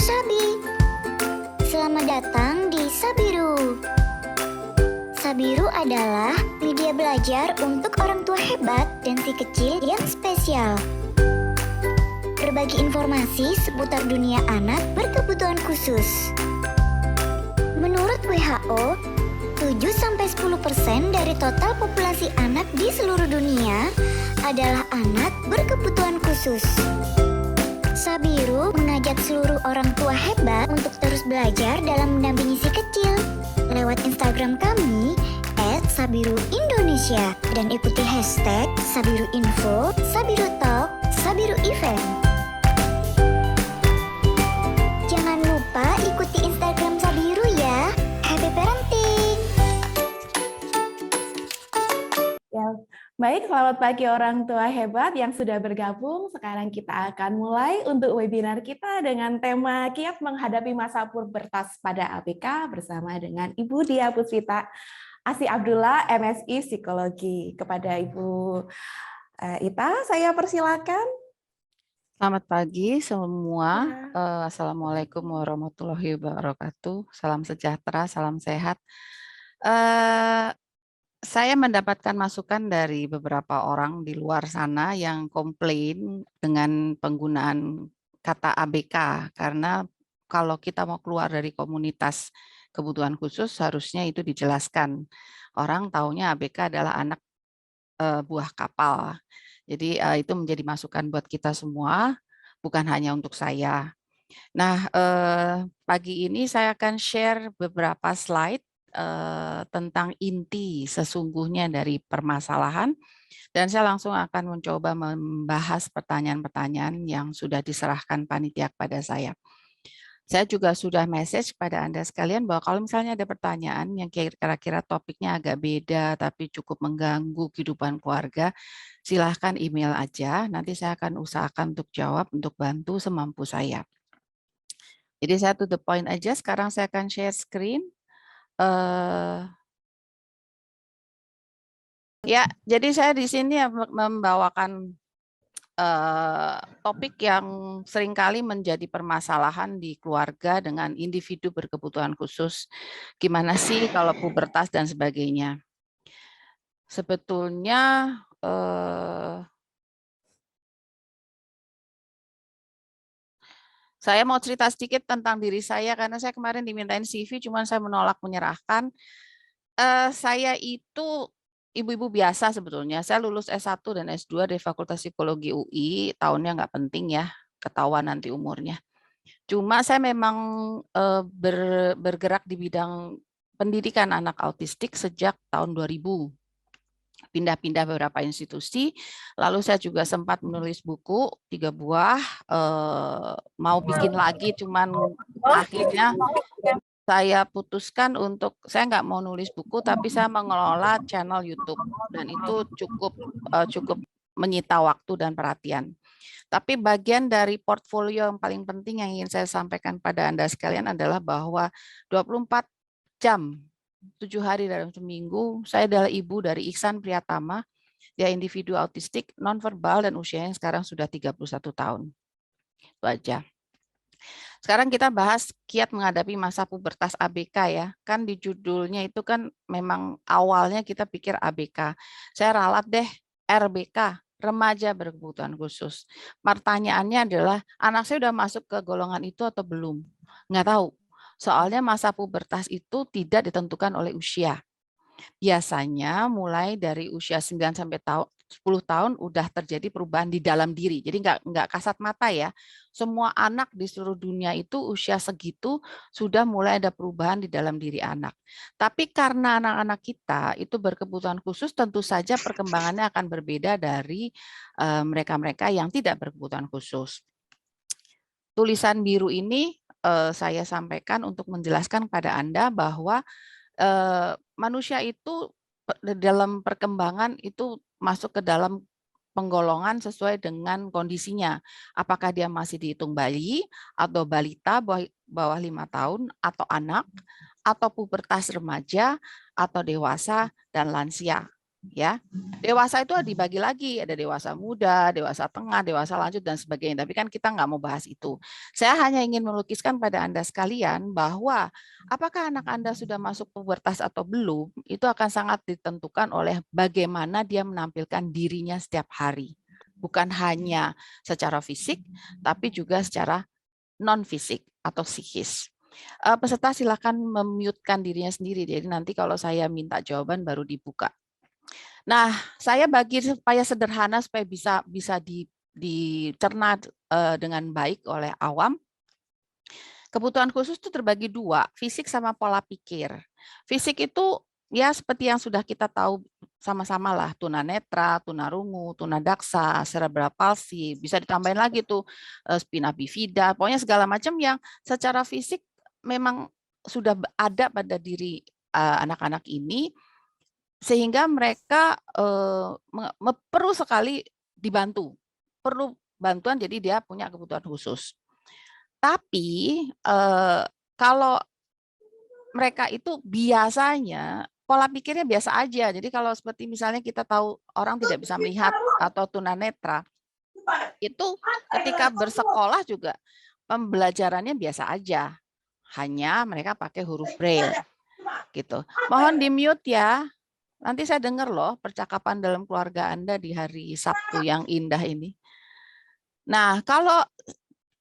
Sabi. Selamat datang di Sabiru. Sabiru adalah media belajar untuk orang tua hebat dan si kecil yang spesial. Berbagi informasi seputar dunia anak berkebutuhan khusus. Menurut WHO, 7-10% dari total populasi anak di seluruh dunia adalah anak berkebutuhan khusus. Sabiru mengajak seluruh orang tua hebat untuk terus belajar dalam mendampingi si kecil. Lewat Instagram kami @sabiruindonesia dan ikuti hashtag #sabiruinfo, sabirutalk, sabiruevent. Jangan lupa ikuti Instagram Sabiru ya. Happy parenting. Baik, selamat pagi orang tua hebat yang sudah bergabung. Sekarang kita akan mulai untuk webinar kita dengan tema Kiat Menghadapi Masa Pubertas pada ABK bersama dengan Ibu Dia Puspita Asih Abdullah, MSI Psikologi. Kepada Ibu Ita, saya persilakan. Selamat pagi semua. Assalamualaikum warahmatullahi wabarakatuh. Salam sejahtera, salam sehat. Saya mendapatkan masukan dari beberapa orang di luar sana yang komplain dengan penggunaan kata ABK, karena kalau kita mau keluar dari komunitas kebutuhan khusus harusnya itu dijelaskan. Orang taunya ABK adalah anak buah kapal. Jadi itu menjadi masukan buat kita semua, bukan hanya untuk saya. Nah, pagi ini saya akan share beberapa slide tentang inti sesungguhnya dari permasalahan, dan saya langsung akan mencoba membahas pertanyaan-pertanyaan yang sudah diserahkan panitia kepada saya. Saya juga sudah message pada Anda sekalian bahwa kalau misalnya ada pertanyaan yang kira-kira topiknya agak beda tapi cukup mengganggu kehidupan keluarga, silahkan email aja, nanti saya akan usahakan untuk jawab, untuk bantu semampu saya. Jadi saya to the point aja, sekarang saya akan share screen. Ya, jadi saya di sini membawakan topik yang seringkali menjadi permasalahan di keluarga dengan individu berkebutuhan khusus. Gimana sih kalau pubertas dan sebagainya? Sebetulnya saya mau cerita sedikit tentang diri saya karena saya kemarin dimintain CV, cuman saya menolak menyerahkan. Saya itu ibu-ibu biasa sebetulnya. Saya lulus S1 dan S2 dari Fakultas Psikologi UI, tahunnya nggak penting ya, ketahuan nanti umurnya. Cuma saya memang bergerak di bidang pendidikan anak autistik sejak tahun 2000. Pindah-pindah beberapa institusi, lalu saya juga sempat menulis buku 3 buah, mau bikin lagi, cuman akhirnya saya putuskan untuk, saya nggak mau nulis buku, tapi saya mengelola channel YouTube, dan itu cukup menyita waktu dan perhatian. Tapi bagian dari portfolio yang paling penting yang ingin saya sampaikan pada Anda sekalian adalah bahwa 24 jam, 7 hari dalam seminggu, saya adalah ibu dari Iksan Priyatama, dia individu autistik, nonverbal, dan usianya sekarang sudah 31 tahun. Itu aja. Sekarang kita bahas kiat menghadapi masa pubertas ABK ya. Kan di judulnya itu kan memang awalnya kita pikir ABK. Saya ralat deh RBK, remaja berkebutuhan khusus. Pertanyaannya adalah, anak saya sudah masuk ke golongan itu atau belum? Nggak tahu. Soalnya masa pubertas itu tidak ditentukan oleh usia. Biasanya mulai dari usia 9 sampai 10 tahun udah terjadi perubahan di dalam diri. Jadi nggak kasat mata ya. Semua anak di seluruh dunia itu usia segitu sudah mulai ada perubahan di dalam diri anak. Tapi karena anak-anak kita itu berkebutuhan khusus, tentu saja perkembangannya akan berbeda dari mereka-mereka yang tidak berkebutuhan khusus. Tulisan biru ini saya sampaikan untuk menjelaskan pada Anda bahwa manusia itu dalam perkembangan itu masuk ke dalam penggolongan sesuai dengan kondisinya. Apakah dia masih dihitung bayi atau balita bawah 5 tahun, atau anak, atau pubertas remaja, atau dewasa dan lansia. ya. Dewasa itu dibagi lagi, ada dewasa muda, dewasa tengah, dewasa lanjut dan sebagainya. Tapi kan kita nggak mau bahas itu. Saya hanya ingin melukiskan pada Anda sekalian bahwa apakah anak Anda sudah masuk pubertas atau belum, itu akan sangat ditentukan oleh bagaimana dia menampilkan dirinya setiap hari. Bukan hanya secara fisik, tapi juga secara non-fisik atau psikis. Peserta silakan memute-kan dirinya sendiri. Jadi nanti kalau saya minta jawaban baru dibuka. Nah, saya bagi supaya sederhana supaya bisa dicerna dengan baik oleh awam. Kebutuhan khusus itu terbagi dua, fisik sama pola pikir. Fisik itu ya seperti yang sudah kita tahu sama-sama lah, tunanetra, tunarungu, tunadaksa, cerebral palsy, bisa ditambahin lagi tuh spina bifida, pokoknya segala macam yang secara fisik memang sudah ada pada diri anak-anak ini, sehingga mereka perlu sekali dibantu, perlu bantuan, jadi dia punya kebutuhan khusus. Tapi kalau mereka itu biasanya pola pikirnya biasa aja. Jadi kalau seperti misalnya kita tahu orang tidak bisa melihat atau tunanetra, itu ketika bersekolah juga pembelajarannya biasa aja. Hanya mereka pakai huruf braille gitu. Mohon di-mute ya. Nanti saya dengar loh percakapan dalam keluarga Anda di hari Sabtu yang indah ini. Nah, kalau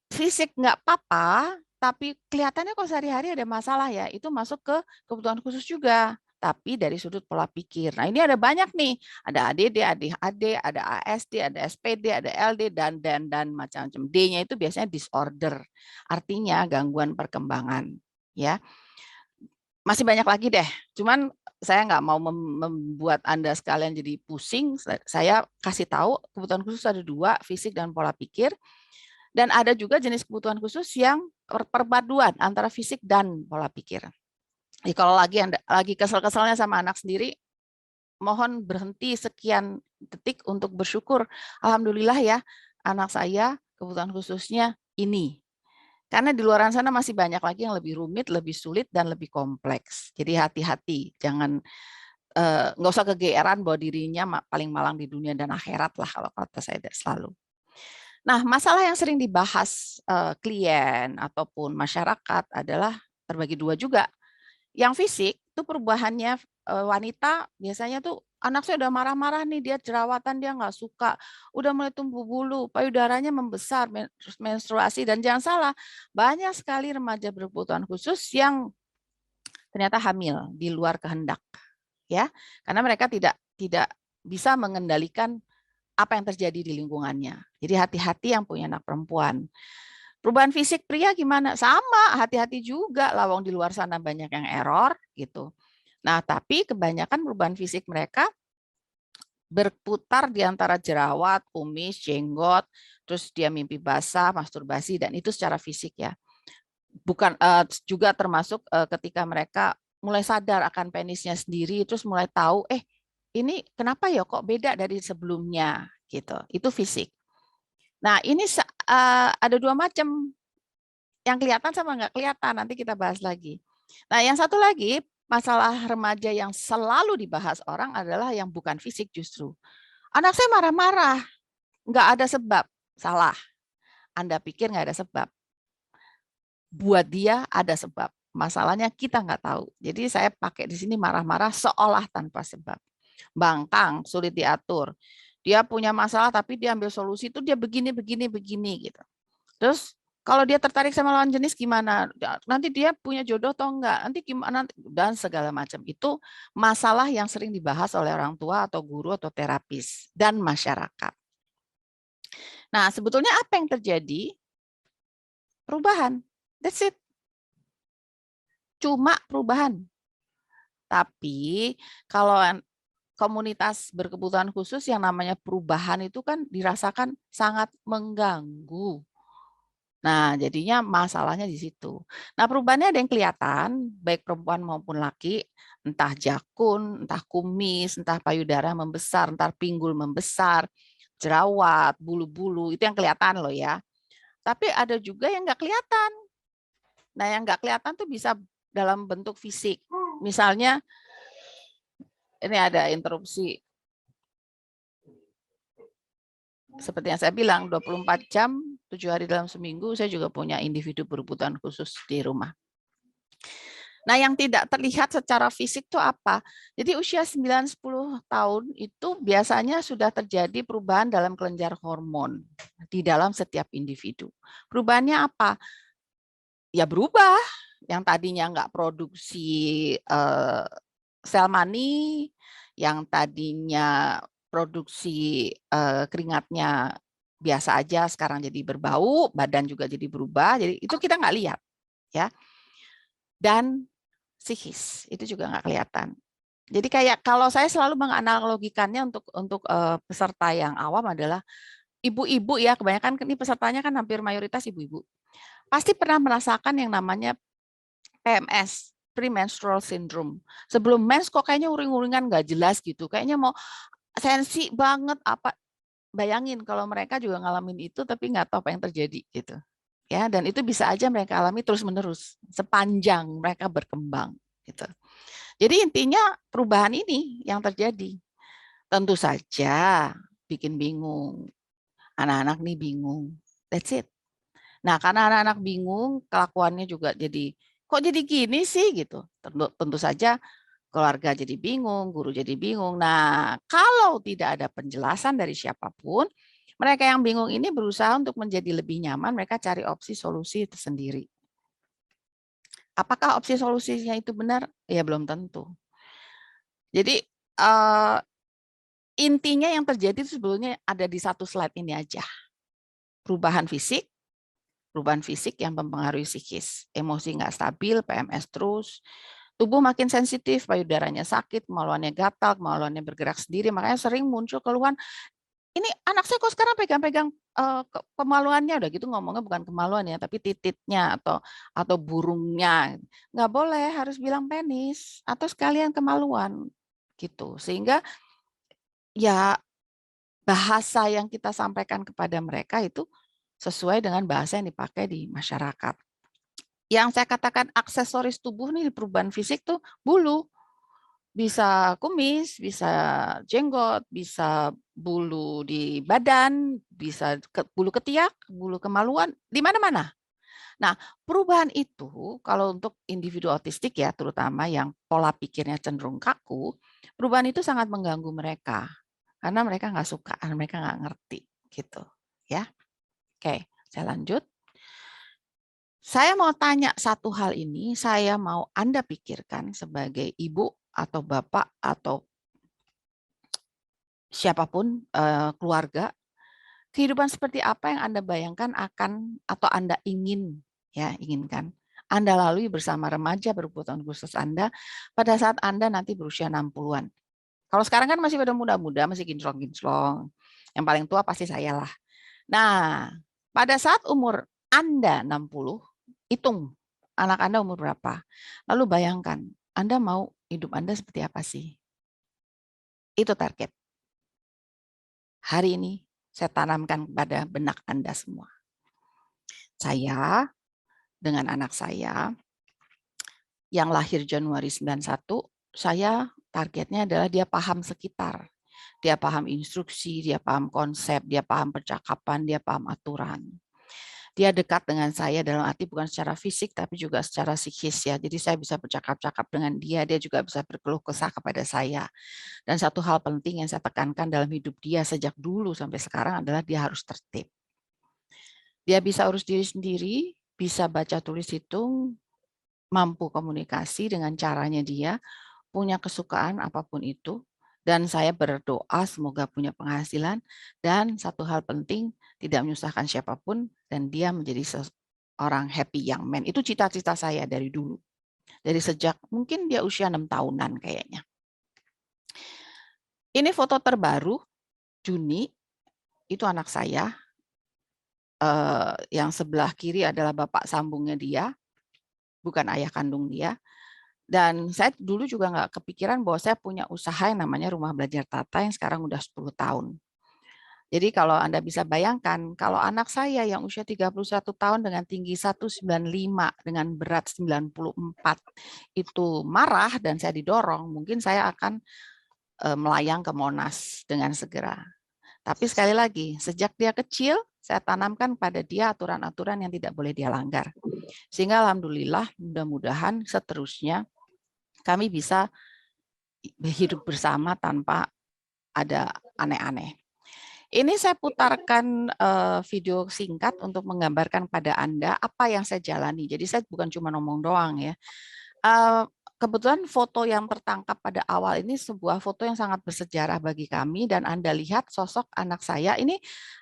fisik nggak apa-apa, tapi kelihatannya kok sehari-hari ada masalah ya, itu masuk ke kebutuhan khusus juga, tapi dari sudut pola pikir. Nah, ini ada banyak nih, ada ADD, ADHD, ada ASD, ada SPD, ada LD, dan macam-macam. D-nya itu biasanya disorder, artinya gangguan perkembangan. Ya, masih banyak lagi deh, cuman saya nggak mau membuat Anda sekalian jadi pusing, saya kasih tahu kebutuhan khusus ada dua, fisik dan pola pikir. Dan ada juga jenis kebutuhan khusus yang perpaduan antara fisik dan pola pikir. Jadi kalau lagi kesel-keselnya sama anak sendiri, mohon berhenti sekian detik untuk bersyukur. Alhamdulillah ya, anak saya kebutuhan khususnya ini. Karena di luar sana masih banyak lagi yang lebih rumit, lebih sulit, dan lebih kompleks. Jadi hati-hati, jangan nggak usah kegeeran bahwa dirinya paling malang di dunia dan akhirat lah kalau kata saya selalu. Nah, masalah yang sering dibahas klien ataupun masyarakat adalah terbagi dua juga. Yang fisik itu perubahannya wanita biasanya tuh anak saya udah marah-marah nih, dia jerawatan, dia nggak suka, udah mulai tumbuh bulu, payudaranya membesar, menstruasi, dan jangan salah, banyak sekali remaja berkebutuhan khusus yang ternyata hamil di luar kehendak, ya, karena mereka tidak bisa mengendalikan apa yang terjadi di lingkungannya. Jadi hati-hati yang punya anak perempuan. Perubahan fisik pria gimana? Sama, hati-hati juga. Lawang di luar sana banyak yang error gitu. Nah, tapi kebanyakan perubahan fisik mereka berputar di antara jerawat, kumis, jenggot, terus dia mimpi basah, masturbasi, dan itu secara fisik ya. Bukan juga termasuk ketika mereka mulai sadar akan penisnya sendiri, terus mulai tahu, ini kenapa ya kok beda dari sebelumnya gitu. Itu fisik. Nah, ini ada dua macam, yang kelihatan sama nggak kelihatan, nanti kita bahas lagi. Nah, yang satu lagi, masalah remaja yang selalu dibahas orang adalah yang bukan fisik justru. Anak saya marah-marah, nggak ada sebab. Salah. Anda pikir nggak ada sebab. Buat dia ada sebab. Masalahnya kita nggak tahu. Jadi saya pakai di sini marah-marah seolah tanpa sebab. Bangkang, sulit diatur. Dia punya masalah tapi dia ambil solusi itu dia begini gitu. Terus kalau dia tertarik sama lawan jenis gimana? Nanti dia punya jodoh atau enggak? Nanti gimana? Dan segala macam. Itu masalah yang sering dibahas oleh orang tua atau guru atau terapis dan masyarakat. Nah, sebetulnya apa yang terjadi? Perubahan. That's it. Cuma perubahan. Tapi kalau komunitas berkebutuhan khusus yang namanya perubahan itu kan dirasakan sangat mengganggu. Nah, jadinya masalahnya di situ. Nah, perubahannya ada yang kelihatan, baik perempuan maupun laki, entah jakun, entah kumis, entah payudara membesar, entah pinggul membesar, jerawat, bulu-bulu, itu yang kelihatan loh ya. Tapi ada juga yang nggak kelihatan. Nah, yang nggak kelihatan tuh bisa dalam bentuk fisik. Misalnya, ini ada interupsi seperti yang saya bilang, 24 jam, 7 hari dalam seminggu, saya juga punya individu berkebutuhan khusus di rumah. Nah, yang tidak terlihat secara fisik itu apa? Jadi usia 9-10 tahun itu biasanya sudah terjadi perubahan dalam kelenjar hormon di dalam setiap individu. Perubahannya apa? Ya berubah. Yang tadinya nggak produksi sel mani, yang tadinya produksi keringatnya biasa aja, sekarang jadi berbau, badan juga jadi berubah. Jadi itu kita nggak lihat, ya. Dan psikis itu juga nggak kelihatan. Jadi kayak kalau saya selalu menganalogikannya untuk peserta yang awam adalah ibu-ibu ya, kebanyakan ini pesertanya kan hampir mayoritas ibu-ibu. Pasti pernah merasakan yang namanya PMS, premenstrual syndrome. Sebelum mens kok kayaknya uring-uringan nggak jelas gitu, kayaknya mau sensi banget apa. Bayangin kalau mereka juga ngalamin itu tapi nggak tahu apa yang terjadi gitu. Ya, dan itu bisa aja mereka alami terus-menerus sepanjang mereka berkembang gitu. Jadi intinya perubahan ini yang terjadi. Tentu saja bikin bingung. Anak-anak nih bingung. That's it. Nah, karena anak-anak bingung, kelakuannya juga jadi kok jadi gini sih gitu. Tentu saja keluarga jadi bingung, guru jadi bingung. Nah, kalau tidak ada penjelasan dari siapapun, mereka yang bingung ini berusaha untuk menjadi lebih nyaman, mereka cari opsi solusi itu sendiri. Apakah opsi solusinya itu benar? Ya belum tentu. Jadi intinya yang terjadi itu sebetulnya ada di satu slide ini aja. Perubahan fisik yang mempengaruhi psikis, emosi nggak stabil, PMS terus, tubuh makin sensitif, payudaranya sakit, kemaluannya gatal, kemaluannya bergerak sendiri, makanya sering muncul keluhan, ini anak saya kok sekarang pegang-pegang kemaluannya, udah gitu ngomongnya bukan kemaluan ya, tapi tititnya atau burungnya, nggak boleh, harus bilang penis atau sekalian kemaluan gitu, sehingga ya bahasa yang kita sampaikan kepada mereka itu sesuai dengan bahasa yang dipakai di masyarakat. Yang saya katakan aksesoris tubuh nih, perubahan fisik tuh bulu. Bisa kumis, bisa jenggot, bisa bulu di badan, bisa bulu ketiak, bulu kemaluan, di mana-mana. Nah, perubahan itu kalau untuk individu autistik ya, terutama yang pola pikirnya cenderung kaku, perubahan itu sangat mengganggu mereka. Karena mereka nggak suka, mereka nggak ngerti gitu, ya. Oke, saya lanjut. Saya mau tanya satu hal ini, saya mau Anda pikirkan sebagai ibu atau bapak atau siapapun keluarga, kehidupan seperti apa yang Anda bayangkan akan atau Anda inginkan Anda lalui bersama remaja berkebutuhan khusus Anda pada saat Anda nanti berusia 60-an. Kalau sekarang kan masih pada muda-muda, masih kinclong-kinclong. Yang paling tua pasti saya lah. Nah, pada saat umur Anda 60, hitung anak Anda umur berapa. Lalu bayangkan, Anda mau hidup Anda seperti apa sih? Itu target. Hari ini saya tanamkan pada benak Anda semua. Saya dengan anak saya yang lahir Januari 91, saya targetnya adalah dia paham sekitar. Dia paham instruksi, dia paham konsep, dia paham percakapan, dia paham aturan. Dia dekat dengan saya dalam arti bukan secara fisik tapi juga secara psikis ya. Jadi saya bisa bercakap-cakap dengan dia juga bisa berkeluh kesah kepada saya. Dan satu hal penting yang saya tekankan dalam hidup dia sejak dulu sampai sekarang adalah dia harus tertib. Dia bisa urus diri sendiri, bisa baca tulis hitung, mampu komunikasi dengan caranya dia, punya kesukaan apapun itu, dan saya berdoa semoga punya penghasilan, dan satu hal penting, tidak menyusahkan siapapun, dan dia menjadi seorang happy young man. Itu cita-cita saya dari dulu. Dari sejak mungkin dia usia 6 tahunan kayaknya. Ini foto terbaru, Juni, itu anak saya. Yang sebelah kiri adalah bapak sambungnya dia, bukan ayah kandung dia. Dan saya dulu juga nggak kepikiran bahwa saya punya usaha yang namanya Rumah Belajar Tata yang sekarang udah 10 tahun. Jadi kalau Anda bisa bayangkan, kalau anak saya yang usia 31 tahun dengan tinggi 195 dengan berat 94 itu marah dan saya didorong, mungkin saya akan melayang ke Monas dengan segera. Tapi sekali lagi, sejak dia kecil, saya tanamkan pada dia aturan-aturan yang tidak boleh dia langgar. Sehingga alhamdulillah, mudah-mudahan seterusnya kami bisa hidup bersama tanpa ada aneh-aneh. Ini saya putarkan video singkat untuk menggambarkan pada Anda apa yang saya jalani. Jadi saya bukan cuma ngomong doang ya. Kebetulan foto yang tertangkap pada awal ini sebuah foto yang sangat bersejarah bagi kami, dan Anda lihat sosok anak saya ini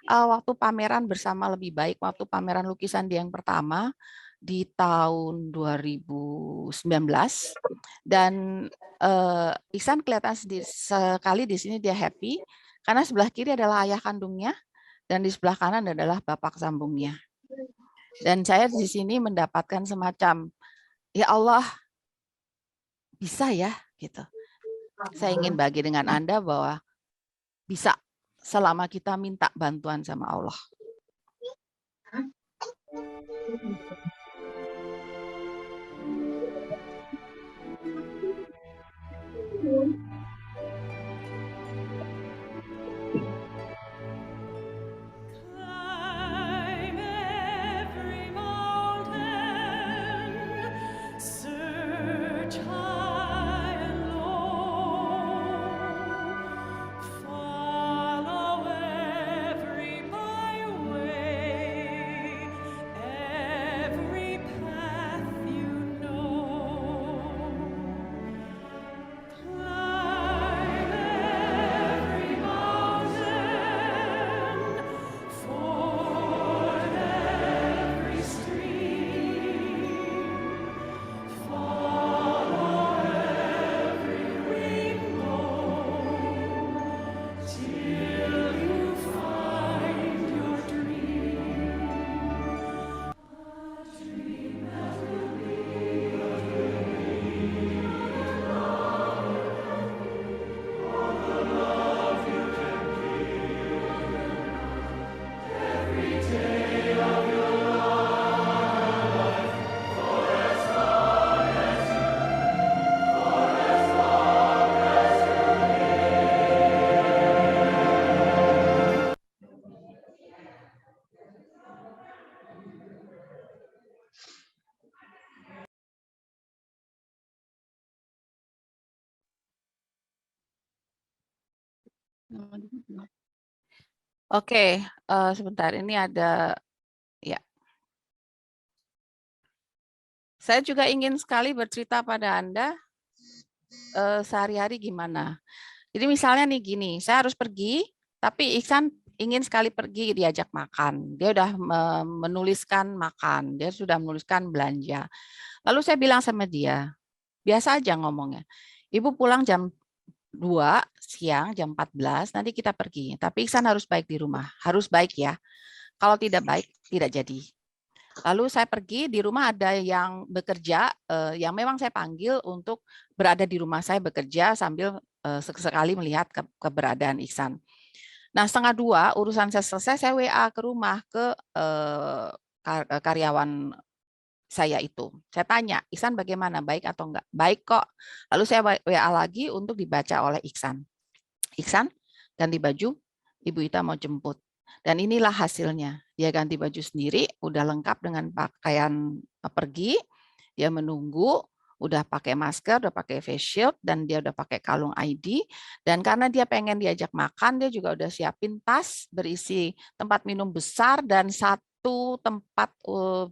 waktu pameran bersama Lebih Baik, waktu pameran lukisan dia yang pertama di tahun 2019, dan Ihsan kelihatan sekali di sini dia happy karena sebelah kiri adalah ayah kandungnya dan di sebelah kanan adalah bapak sambungnya. Dan saya di sini mendapatkan semacam, ya Allah, bisa ya, gitu. Saya ingin bagi dengan Anda bahwa bisa selama kita minta bantuan sama Allah. Oke, sebentar, ini ada, ya. Saya juga ingin sekali bercerita pada Anda sehari-hari gimana. Jadi misalnya nih gini, saya harus pergi, tapi Ihsan ingin sekali pergi diajak makan. Dia udah menuliskan makan, dia sudah menuliskan belanja. Lalu saya bilang sama dia, biasa aja ngomongnya, Ibu pulang jam 2 siang, jam 14, nanti kita pergi. Tapi Ihsan harus baik di rumah, harus baik ya. Kalau tidak baik, tidak jadi. Lalu saya pergi, di rumah ada yang bekerja, yang memang saya panggil untuk berada di rumah saya bekerja sambil sekali melihat keberadaan Ihsan. Nah, 1:30 urusan saya selesai, saya WA ke rumah ke karyawan saya itu. Saya tanya, Ihsan bagaimana? Baik atau enggak? Baik kok. Lalu saya WA lagi untuk dibaca oleh Ihsan. Ihsan, ganti baju, Ibu Ita mau jemput. Dan inilah hasilnya. Dia ganti baju sendiri, udah lengkap dengan pakaian pergi, dia menunggu, udah pakai masker, udah pakai face shield, dan dia udah pakai kalung ID. Dan karena dia pengen diajak makan, dia juga udah siapin tas berisi tempat minum besar dan satu tempat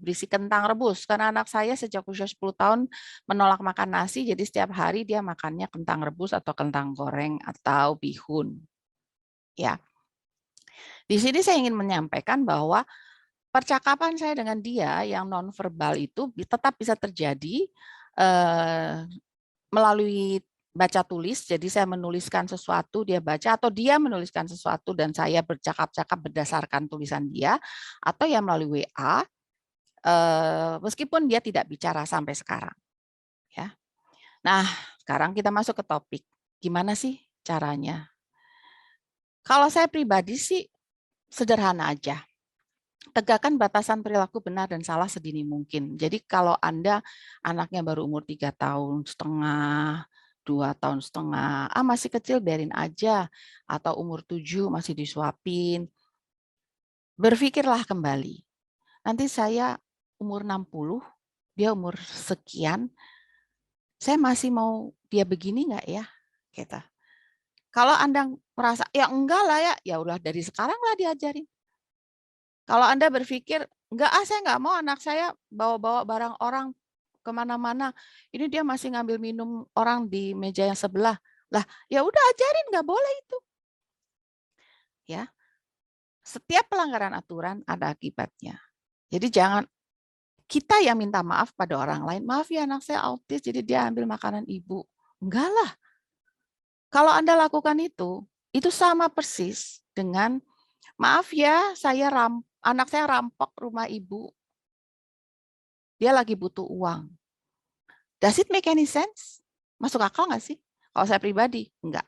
berisi kentang rebus. Karena anak saya sejak usia 10 tahun menolak makan nasi, jadi setiap hari dia makannya kentang rebus atau kentang goreng atau bihun. Ya. Di sini saya ingin menyampaikan bahwa percakapan saya dengan dia yang nonverbal itu tetap bisa terjadi melalui baca tulis. Jadi saya menuliskan sesuatu, dia baca, atau dia menuliskan sesuatu dan saya bercakap-cakap berdasarkan tulisan dia, atau ya melalui WA, meskipun dia tidak bicara sampai sekarang. Ya. Nah, sekarang kita masuk ke topik. Gimana sih caranya? Kalau saya pribadi sih sederhana aja. Tegakkan batasan perilaku benar dan salah sedini mungkin. Jadi kalau Anda anaknya baru umur 3 tahun setengah, 2 2,5 tahun, masih kecil biarin aja, atau umur 7 masih disuapin. Berpikirlah kembali, nanti saya umur 60, dia umur sekian, saya masih mau dia begini nggak ya? Kita. Kalau Anda merasa, ya enggak lah ya udah dari sekarang lah diajarin. Kalau Anda berpikir, enggak saya nggak mau anak saya bawa-bawa barang orang kemana-mana, ini dia masih ngambil minum orang di meja yang sebelah. Lah, ya udah ajarin, nggak boleh itu. Ya, setiap pelanggaran aturan ada akibatnya. Jadi jangan kita yang minta maaf pada orang lain, maaf ya anak saya autis, jadi dia ambil makanan ibu. Enggak lah. Kalau Anda lakukan itu sama persis dengan, maaf ya, anak saya rampok rumah ibu. Dia lagi butuh uang. Does it make any sense? Masuk akal nggak sih? Kalau saya pribadi, enggak.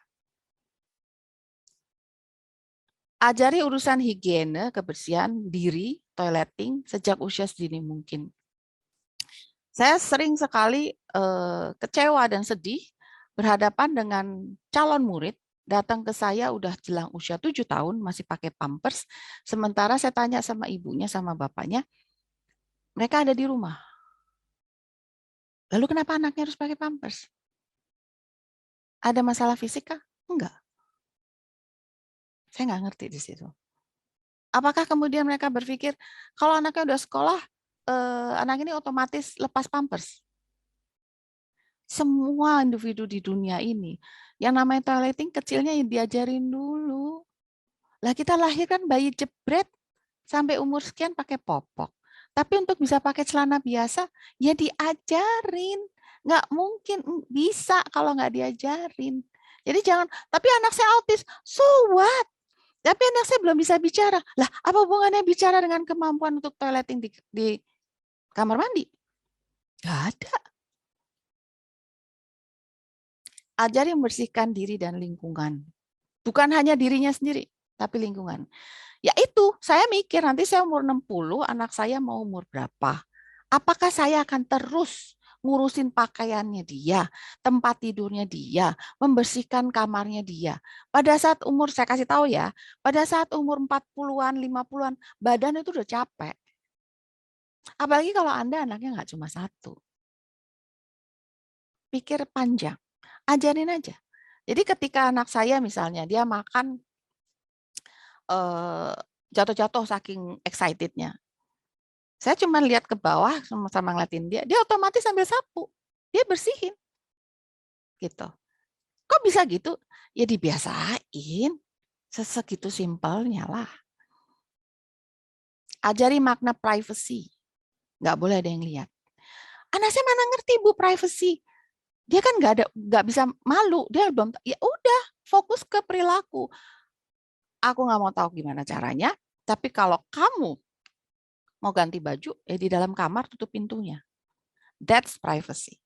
Ajari urusan higiene, kebersihan diri, toileting sejak usia sedini mungkin. Saya sering sekali kecewa dan sedih berhadapan dengan calon murid datang ke saya udah jelang usia 7 tahun masih pakai pampers, sementara saya tanya sama ibunya sama bapaknya, mereka ada di rumah. Lalu kenapa anaknya harus pakai pampers? Ada masalah fisik kah? Enggak. Saya nggak ngerti di situ. Apakah kemudian mereka berpikir kalau anaknya udah sekolah, anak ini otomatis lepas pampers? Semua individu di dunia ini, yang namanya toileting kecilnya yang diajarin dulu. Lah kita lahirkan bayi jebret sampai umur sekian pakai popok. Tapi untuk bisa pakai celana biasa, ya diajarin. Nggak mungkin bisa kalau nggak diajarin. Jadi jangan, tapi anak saya autis, so what? Tapi anak saya belum bisa bicara. Lah, apa hubungannya bicara dengan kemampuan untuk toileting di kamar mandi? Nggak ada. Ajari membersihkan diri dan lingkungan. Bukan hanya dirinya sendiri, tapi lingkungan. Ya itu, saya mikir nanti saya umur 60, anak saya mau umur berapa? Apakah saya akan terus ngurusin pakaiannya dia, tempat tidurnya dia, membersihkan kamarnya dia. Pada saat umur, saya kasih tahu ya, pada saat umur 40-an, 50-an, badan itu udah capek. Apalagi kalau Anda anaknya nggak cuma satu. Pikir panjang, ajarin aja. Jadi ketika anak saya misalnya, dia makan jatuh-jatuh saking excitednya. Saya cuma lihat ke bawah sama ngeliatin dia otomatis ambil sapu, dia bersihin, gitu. Kok bisa gitu? Ya dibiasain, segitu simpelnya lah. Ajari makna privacy, nggak boleh ada yang lihat. Anak saya mana ngerti Bu privacy? Dia kan nggak bisa malu, dia belum. Ya udah, fokus ke perilaku. Aku nggak mau tahu gimana caranya, tapi kalau kamu mau ganti baju, di dalam kamar tutup pintunya. That's privacy.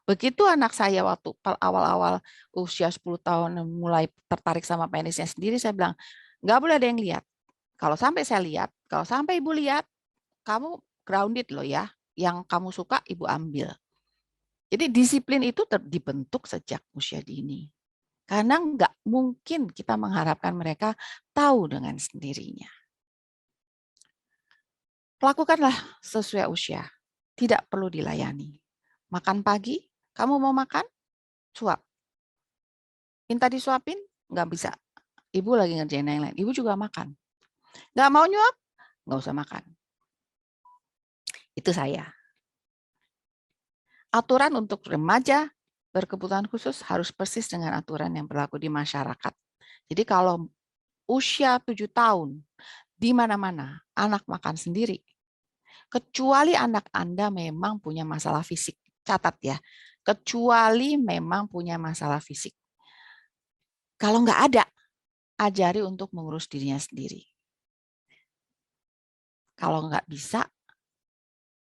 Begitu anak saya waktu awal-awal usia 10 tahun mulai tertarik sama penisnya sendiri, saya bilang, nggak boleh ada yang lihat. Kalau sampai saya lihat, kalau sampai ibu lihat, kamu grounded loh ya. Yang kamu suka, ibu ambil. Jadi disiplin itu dibentuk sejak usia dini. Karena nggak mungkin kita mengharapkan mereka tahu dengan sendirinya. Lakukanlah sesuai usia. Tidak perlu dilayani. Makan pagi, kamu mau makan? Suap. Minta disuapin? Nggak bisa. Ibu lagi ngerjain yang lain. Ibu juga makan. Nggak mau nyuap? Nggak usah makan. Itu saya. Aturan untuk remaja berkebutuhan khusus harus persis dengan aturan yang berlaku di masyarakat. Jadi kalau usia 7 tahun, di mana-mana anak makan sendiri, kecuali anak Anda memang punya masalah fisik. Catat ya, kecuali memang punya masalah fisik. Kalau nggak ada, ajari untuk mengurus dirinya sendiri. Kalau nggak bisa,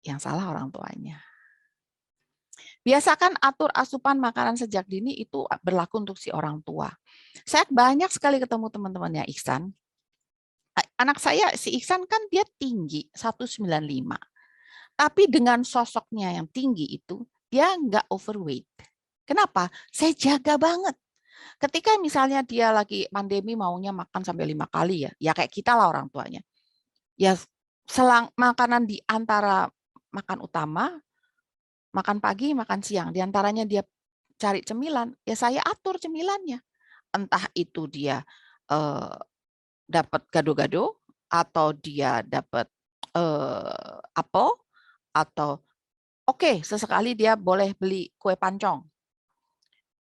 yang salah orang tuanya. Biasakan atur asupan makanan sejak dini itu berlaku untuk si orang tua. Saya banyak sekali ketemu teman-temannya Iksan. Anak saya, si Iksan kan dia tinggi, 195. Tapi dengan sosoknya yang tinggi itu, dia nggak overweight. Kenapa? Saya jaga banget. Ketika misalnya dia lagi pandemi maunya makan sampai 5 kali ya kayak kita lah orang tuanya. Ya selang makanan di antara makan utama, makan pagi, makan siang, di antaranya dia cari cemilan, ya saya atur cemilannya. Entah itu dia dapat gado-gado, atau dia dapat apel, atau oke, sesekali dia boleh beli kue pancong.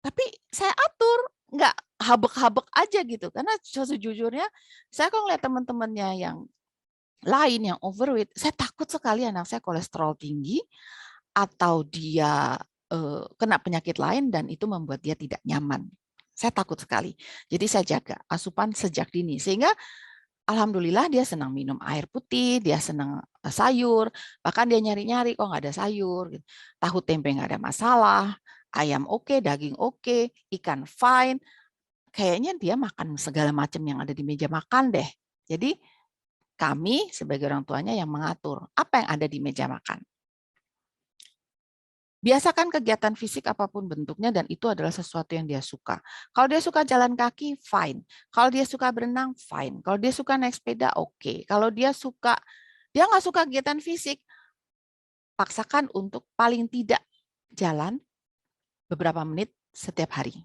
Tapi saya atur, nggak habek-habek aja gitu. Karena sejujurnya, saya kalau ngeliat teman-temannya yang lain, yang overweight, saya takut sekali anak saya kolesterol tinggi, atau dia kena penyakit lain, dan itu membuat dia tidak nyaman. Saya takut sekali. Jadi saya jaga asupan sejak dini. Sehingga alhamdulillah dia senang minum air putih, dia senang sayur, bahkan dia nyari-nyari kok nggak ada sayur. Tahu tempe nggak ada masalah, ayam oke, daging oke, ikan fine. Kayaknya dia makan segala macam yang ada di meja makan deh. Jadi kami sebagai orang tuanya yang mengatur apa yang ada di meja makan. Biasakan kegiatan fisik apapun bentuknya dan itu adalah sesuatu yang dia suka. Kalau dia suka jalan kaki, fine. Kalau dia suka berenang, fine. Kalau dia suka naik sepeda, oke. Kalau dia nggak suka kegiatan fisik, paksakan untuk paling tidak jalan beberapa menit setiap hari.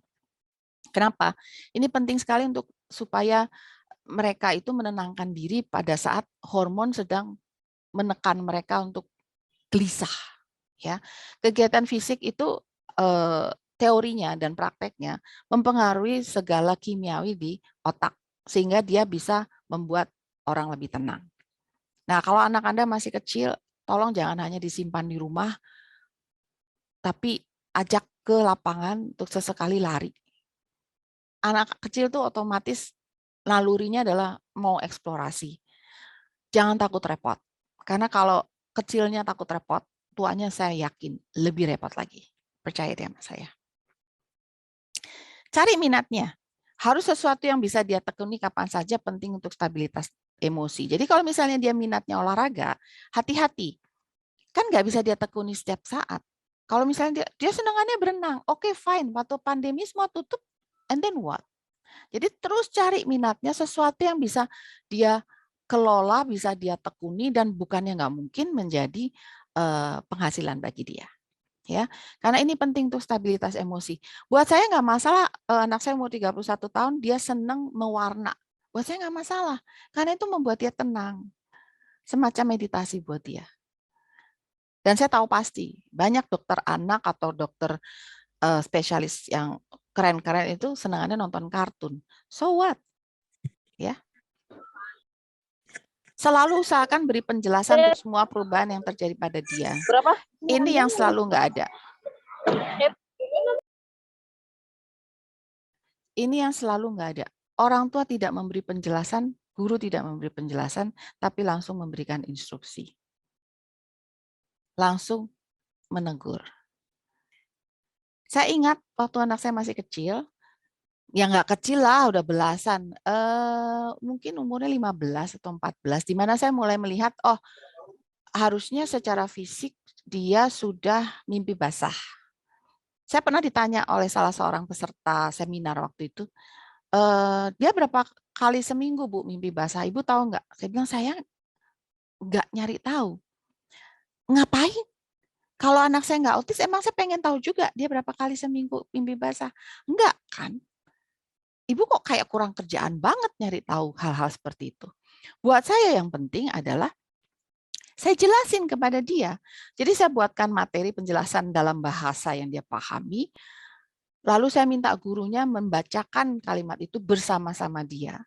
Kenapa? Ini penting sekali untuk supaya mereka itu menenangkan diri pada saat hormon sedang menekan mereka untuk gelisah. Ya, kegiatan fisik itu teorinya dan prakteknya mempengaruhi segala kimiawi di otak sehingga dia bisa membuat orang lebih tenang. Nah, kalau anak Anda masih kecil, tolong jangan hanya disimpan di rumah, tapi ajak ke lapangan untuk sesekali lari. Anak kecil tuh otomatis nalurinya adalah mau eksplorasi. Jangan takut repot. Karena kalau kecilnya takut repot, tuanya saya yakin lebih repot lagi. Percaya deh sama saya. Cari minatnya. Harus sesuatu yang bisa dia tekuni kapan saja, penting untuk stabilitas emosi. Jadi kalau misalnya dia minatnya olahraga, hati-hati. Kan nggak bisa dia tekuni setiap saat. Kalau misalnya dia senangannya berenang, oke fine. Waktu pandemi semua tutup, and then what? Jadi terus cari minatnya, sesuatu yang bisa dia kelola, bisa dia tekuni, dan bukannya nggak mungkin menjadi penghasilan bagi dia. Ya, karena ini penting untuk stabilitas emosi. Buat saya nggak masalah anak saya umur 31 tahun, dia senang mewarna. Buat saya nggak masalah, karena itu membuat dia tenang. Semacam meditasi buat dia. Dan saya tahu pasti, banyak dokter anak atau dokter spesialis yang keren-keren itu senangannya nonton kartun. So what? Ya. Selalu usahakan beri penjelasan untuk semua perubahan yang terjadi pada dia. Ini yang selalu nggak ada. Ini yang selalu nggak ada. Orang tua tidak memberi penjelasan, guru tidak memberi penjelasan, tapi langsung memberikan instruksi. Langsung menegur. Saya ingat waktu anak saya masih kecil, ya nggak kecil lah, udah belasan, mungkin umurnya 15 atau 14, di mana saya mulai melihat, oh harusnya secara fisik dia sudah mimpi basah. Saya pernah ditanya oleh salah seorang peserta seminar waktu itu, dia berapa kali seminggu Bu mimpi basah? Ibu tahu nggak? Saya bilang saya nggak nyari tahu. Ngapain? Kalau anak saya nggak autis, emang saya pengen tahu juga dia berapa kali seminggu mimpi basah? Enggak kan? Ibu kok kayak kurang kerjaan banget nyari tahu hal-hal seperti itu. Buat saya yang penting adalah saya jelasin kepada dia. Jadi saya buatkan materi penjelasan dalam bahasa yang dia pahami. Lalu saya minta gurunya membacakan kalimat itu bersama-sama dia.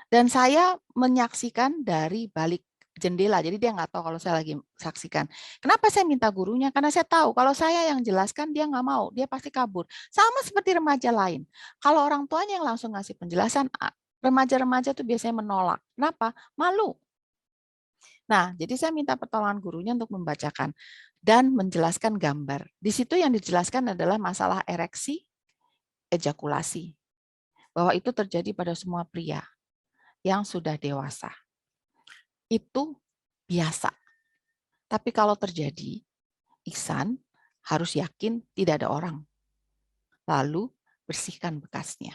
Dan saya menyaksikan dari balik jendela. Jadi dia nggak tahu kalau saya lagi saksikan. Kenapa saya minta gurunya? Karena saya tahu kalau saya yang jelaskan dia nggak mau. Dia pasti kabur. Sama seperti remaja lain. Kalau orang tuanya yang langsung ngasih penjelasan, remaja-remaja itu biasanya menolak. Kenapa? Malu. Nah, jadi saya minta pertolongan gurunya untuk membacakan dan menjelaskan gambar. Di situ yang dijelaskan adalah masalah ereksi, ejakulasi. Bahwa itu terjadi pada semua pria yang sudah dewasa. Itu biasa. Tapi kalau terjadi, Ihsan harus yakin tidak ada orang. lalu bersihkan bekasnya.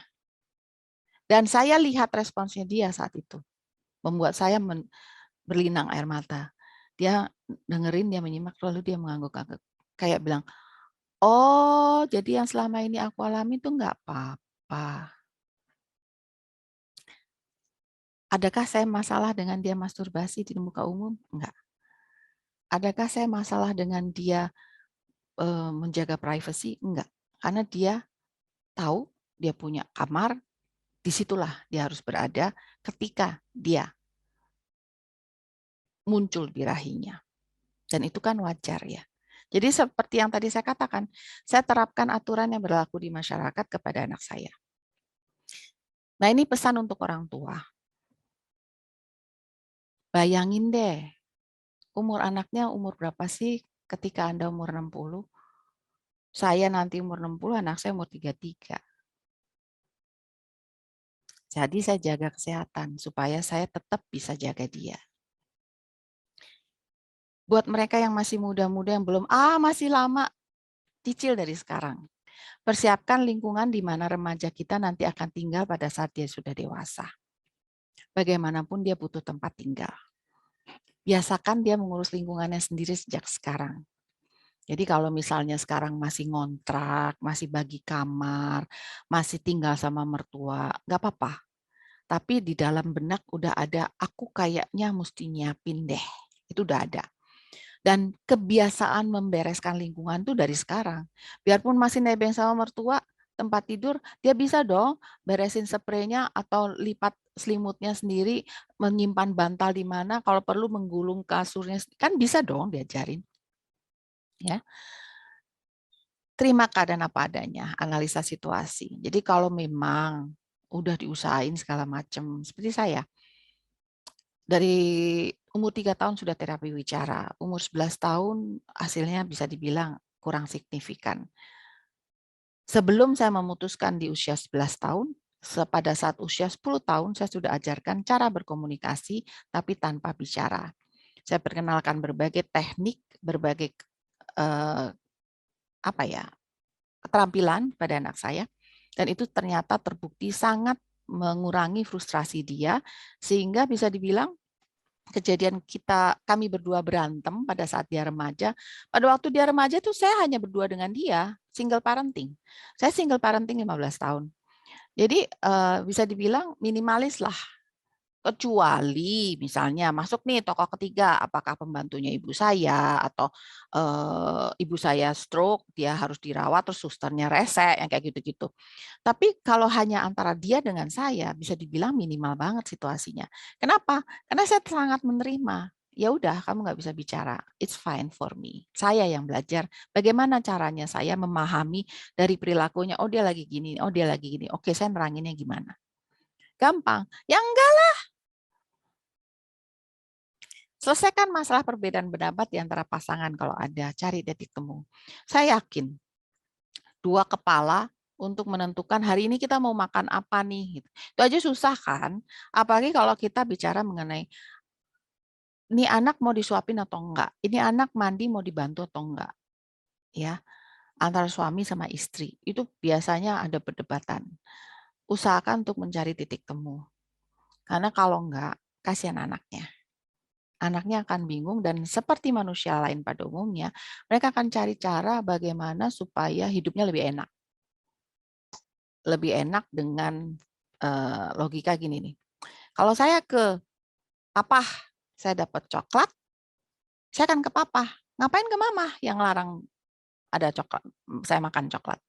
Dan saya lihat responsnya dia saat itu. Membuat saya berlinang air mata. Dia dengerin, dia menyimak, lalu dia mengangguk-angguk. Kayak bilang, oh jadi yang selama ini aku alami itu nggak apa-apa. Adakah saya masalah dengan dia masturbasi di muka umum? Enggak. Adakah saya masalah dengan dia menjaga privasi? Enggak. Karena dia tahu dia punya kamar, disitulah dia harus berada ketika dia muncul birahinya. Dan itu kan wajar ya. Jadi seperti yang tadi saya katakan, saya terapkan aturan yang berlaku di masyarakat kepada anak saya. Nah ini pesan untuk orang tua. Bayangin deh, umur anaknya umur berapa sih ketika Anda umur 60? Saya nanti umur 60, anak saya umur 33. Jadi saya jaga kesehatan supaya saya tetap bisa jaga dia. Buat mereka yang masih muda-muda yang belum, masih lama, cicil dari sekarang. Persiapkan lingkungan di mana remaja kita nanti akan tinggal pada saat dia sudah dewasa. Bagaimanapun dia butuh tempat tinggal. Biasakan dia mengurus lingkungannya sendiri sejak sekarang. Jadi kalau misalnya sekarang masih ngontrak, masih bagi kamar, masih tinggal sama mertua, nggak apa-apa. Tapi di dalam benak udah ada, aku kayaknya mesti nyiapin deh. Itu udah ada. Dan kebiasaan membereskan lingkungan tuh dari sekarang. Biarpun masih nebeng sama mertua, tempat tidur, dia bisa dong beresin spraynya atau lipat selimutnya sendiri, menyimpan bantal di mana, kalau perlu menggulung kasurnya, kan bisa dong diajarin. Ya. Terima keadaan apa adanya, analisa situasi. Jadi kalau memang udah diusahain segala macam, seperti saya, dari umur 3 tahun sudah terapi wicara, umur 11 tahun hasilnya bisa dibilang kurang signifikan. Sebelum saya memutuskan di usia 11 tahun, pada saat usia 10 tahun saya sudah ajarkan cara berkomunikasi tapi tanpa bicara. Saya perkenalkan berbagai teknik, berbagai keterampilan pada anak saya, dan itu ternyata terbukti sangat mengurangi frustrasi dia, sehingga bisa dibilang kejadian kami berdua berantem pada saat dia remaja. Pada waktu dia remaja tuh saya hanya berdua dengan dia, single parenting. Saya single parenting 15 tahun. Jadi bisa dibilang minimalis lah. Kecuali misalnya masuk nih tokoh ketiga, apakah pembantunya ibu saya atau ibu saya stroke, dia harus dirawat, terus susternya rese, yang kayak gitu-gitu. Tapi kalau hanya antara dia dengan saya, bisa dibilang minimal banget situasinya. Kenapa? Karena saya sangat menerima. Ya udah, kamu nggak bisa bicara. It's fine for me. Saya yang belajar bagaimana caranya saya memahami dari perilakunya. Oh dia lagi gini, oh dia lagi gini. Oke, saya neranginnya gimana? Gampang. Ya enggak. Selesaikan masalah perbedaan pendapat di antara pasangan kalau ada, cari titik temu. Saya yakin dua kepala untuk menentukan hari ini kita mau makan apa nih. Itu aja susah kan? Apalagi kalau kita bicara mengenai ini anak mau disuapin atau enggak, ini anak mandi mau dibantu atau enggak. Ya, antara suami sama istri itu biasanya ada perdebatan. Usahakan untuk mencari titik temu. Karena kalau enggak, kasihan anaknya. Anaknya akan bingung dan seperti manusia lain pada umumnya, mereka akan cari cara bagaimana supaya hidupnya lebih enak. Lebih enak dengan logika gini nih. Kalau saya ke papa, saya dapat coklat, saya akan ke papa. Ngapain ke mama yang larang ada coklat, saya makan coklat.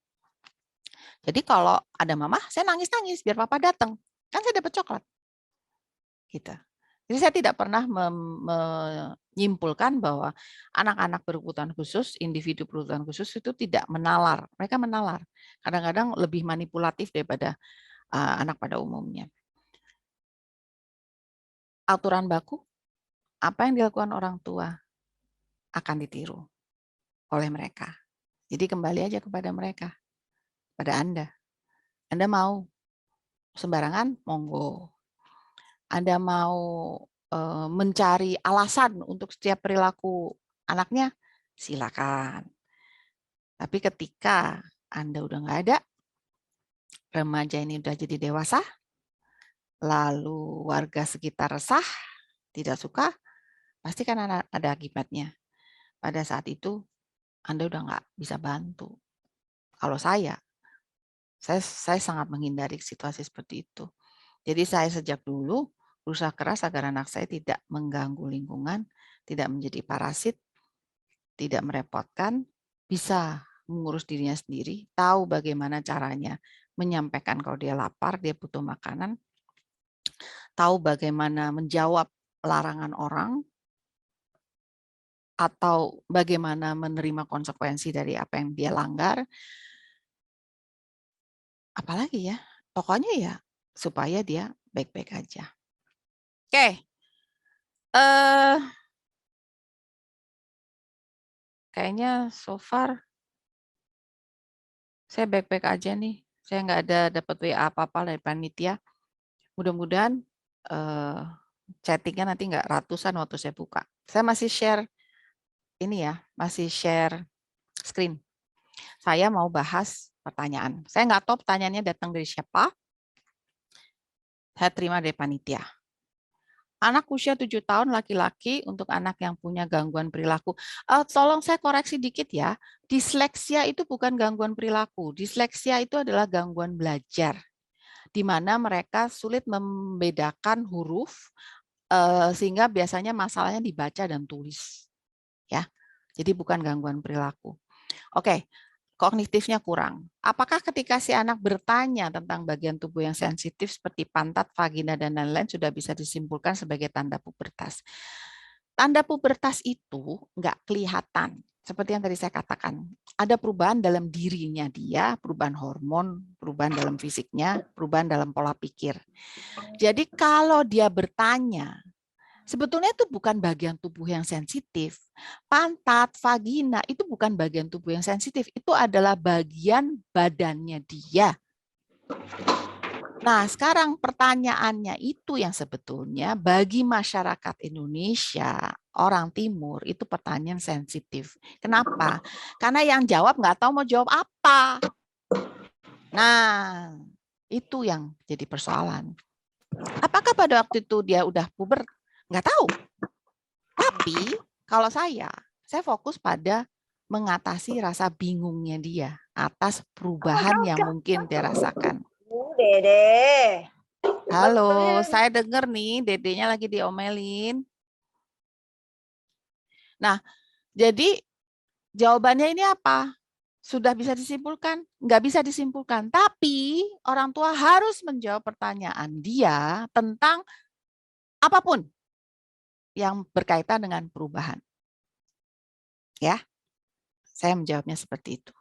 Jadi kalau ada mama, saya nangis-nangis biar papa datang. Kan saya dapat coklat. Gitu. Jadi saya tidak pernah menyimpulkan bahwa anak-anak berkebutuhan khusus, individu berkebutuhan khusus itu tidak menalar. Mereka menalar. Kadang-kadang lebih manipulatif daripada anak pada umumnya. Aturan baku, apa yang dilakukan orang tua akan ditiru oleh mereka. Jadi kembali aja kepada mereka, pada Anda. Anda mau sembarangan, monggo. Anda mau mencari alasan untuk setiap perilaku anaknya, silakan. Tapi ketika Anda udah nggak ada, remaja ini udah jadi dewasa, lalu warga sekitar resah, tidak suka, pasti kan ada akibatnya. Pada saat itu Anda udah nggak bisa bantu. Kalau saya sangat menghindari situasi seperti itu. Jadi saya sejak dulu berusaha keras agar anak saya tidak mengganggu lingkungan, tidak menjadi parasit, tidak merepotkan, bisa mengurus dirinya sendiri, tahu bagaimana caranya menyampaikan kalau dia lapar, dia butuh makanan, tahu bagaimana menjawab larangan orang, atau bagaimana menerima konsekuensi dari apa yang dia langgar. Apalagi ya, pokoknya ya supaya dia baik-baik aja. Oke, kayaknya so far saya baik-baik aja nih. Saya nggak ada dapat WA apa-apa dari panitia. Mudah-mudahan chattingnya nanti nggak ratusan waktu saya buka. Saya masih share ini ya, masih share screen. Saya mau bahas pertanyaan. Saya nggak tahu pertanyaannya datang dari siapa. Saya terima dari panitia. Anak usia 7 tahun laki-laki untuk anak yang punya gangguan perilaku. Tolong saya koreksi dikit ya. Disleksia itu bukan gangguan perilaku. Disleksia itu adalah gangguan belajar, di mana mereka sulit membedakan huruf, sehingga biasanya masalahnya dibaca dan tulis. Ya, jadi bukan gangguan perilaku. Oke. Kognitifnya kurang. Apakah ketika si anak bertanya tentang bagian tubuh yang sensitif seperti pantat, vagina, dan lain-lain sudah bisa disimpulkan sebagai tanda pubertas? Tanda pubertas itu nggak kelihatan. Seperti yang tadi saya katakan, ada perubahan dalam dirinya dia, perubahan hormon, perubahan dalam fisiknya, perubahan dalam pola pikir. Jadi kalau dia bertanya, sebetulnya itu bukan bagian tubuh yang sensitif. Pantat, vagina itu bukan bagian tubuh yang sensitif. Itu adalah bagian badannya dia. Nah, sekarang pertanyaannya itu yang sebetulnya bagi masyarakat Indonesia, orang timur, itu pertanyaan sensitif. Kenapa? Karena yang jawab nggak tahu mau jawab apa. Nah, itu yang jadi persoalan. Apakah pada waktu itu dia udah puber? Nggak tahu. Tapi kalau saya fokus pada mengatasi rasa bingungnya dia atas perubahan yang mungkin dia rasakan. Dede. Halo, saya dengar nih dedenya lagi diomelin. Nah, jadi jawabannya ini apa? Sudah bisa disimpulkan? Nggak bisa disimpulkan. Tapi orang tua harus menjawab pertanyaan dia tentang apapun yang berkaitan dengan perubahan. Ya, saya menjawabnya seperti itu.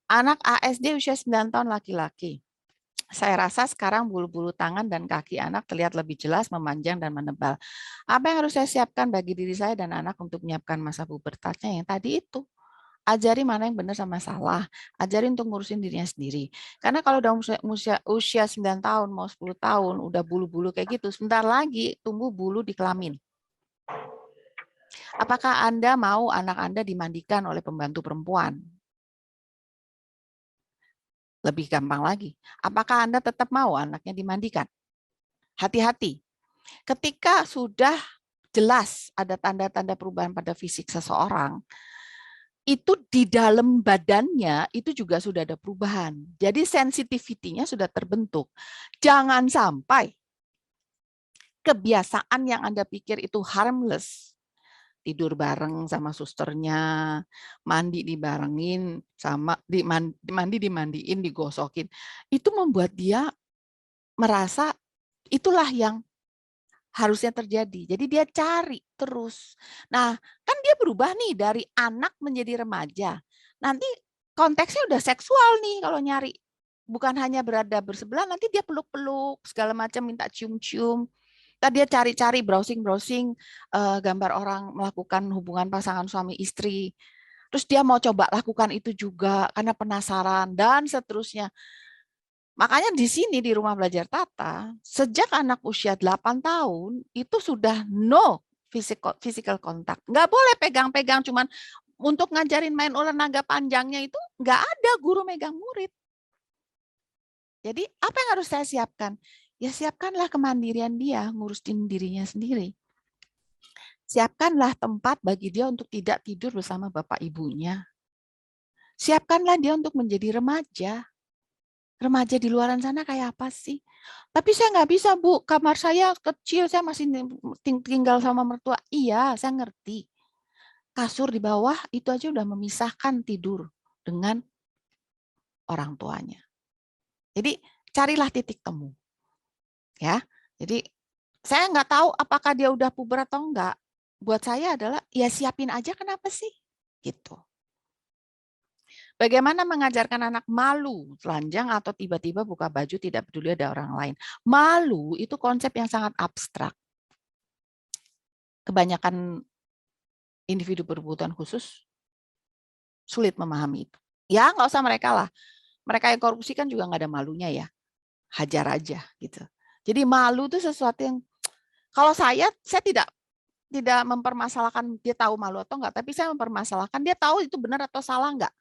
Anak ASD usia 9 tahun laki-laki. Saya rasa sekarang bulu-bulu tangan dan kaki anak terlihat lebih jelas, memanjang, dan menebal. Apa yang harus saya siapkan bagi diri saya dan anak untuk menyiapkan masa pubertasnya yang tadi itu? Ajari mana yang benar sama salah. Ajari untuk ngurusin dirinya sendiri. Karena kalau udah usia 9 tahun, mau 10 tahun, udah bulu-bulu kayak gitu, sebentar lagi tumbuh bulu di kelamin. Apakah Anda mau anak Anda dimandikan oleh pembantu perempuan? Lebih gampang lagi, apakah Anda tetap mau anaknya dimandikan? Hati-hati, ketika sudah jelas ada tanda-tanda perubahan pada fisik seseorang, itu di dalam badannya itu juga sudah ada perubahan. Jadi sensitivity-nya sudah terbentuk. Jangan sampai kebiasaan yang Anda pikir itu harmless, tidur bareng sama susternya, mandi dibarengin, sama dimandiin, digosokin. Itu membuat dia merasa itulah yang harusnya terjadi. Jadi dia cari terus. Nah, kan dia berubah nih dari anak menjadi remaja. Nanti konteksnya udah seksual nih kalau nyari. Bukan hanya berada bersebelah, nanti dia peluk-peluk, segala macam, minta cium-cium. Tadi dia cari-cari, browsing-browsing gambar orang melakukan hubungan pasangan suami istri. Terus dia mau coba lakukan itu juga karena penasaran dan seterusnya. Makanya di sini di Rumah Belajar Tata, sejak anak usia 8 tahun itu sudah no physical contact. Nggak boleh pegang-pegang, cuman untuk ngajarin main olahraga panjangnya itu nggak ada guru megang murid. Jadi apa yang harus saya siapkan? Ya siapkanlah kemandirian dia, ngurusin dirinya sendiri. Siapkanlah tempat bagi dia untuk tidak tidur bersama bapak ibunya. Siapkanlah dia untuk menjadi remaja. Remaja di luaran sana kayak apa sih? Tapi saya nggak bisa, Bu. Kamar saya kecil, saya masih tinggal sama mertua. Iya, saya ngerti. Kasur di bawah itu aja udah memisahkan tidur dengan orang tuanya. Jadi carilah titik temu. Ya, jadi saya nggak tahu apakah dia udah puber atau enggak. Buat saya adalah ya siapin aja, kenapa sih? Gitu. Bagaimana mengajarkan anak malu, telanjang atau tiba-tiba buka baju tidak peduli ada orang lain. Malu itu konsep yang sangat abstrak. Kebanyakan individu berkebutuhan khusus sulit memahami itu. Ya nggak usah mereka lah. Mereka yang korupsi kan juga nggak ada malunya ya. Hajar aja gitu. Jadi malu itu sesuatu yang kalau saya tidak mempermasalahkan dia tahu malu atau enggak, tapi saya mempermasalahkan dia tahu itu benar atau salah enggak.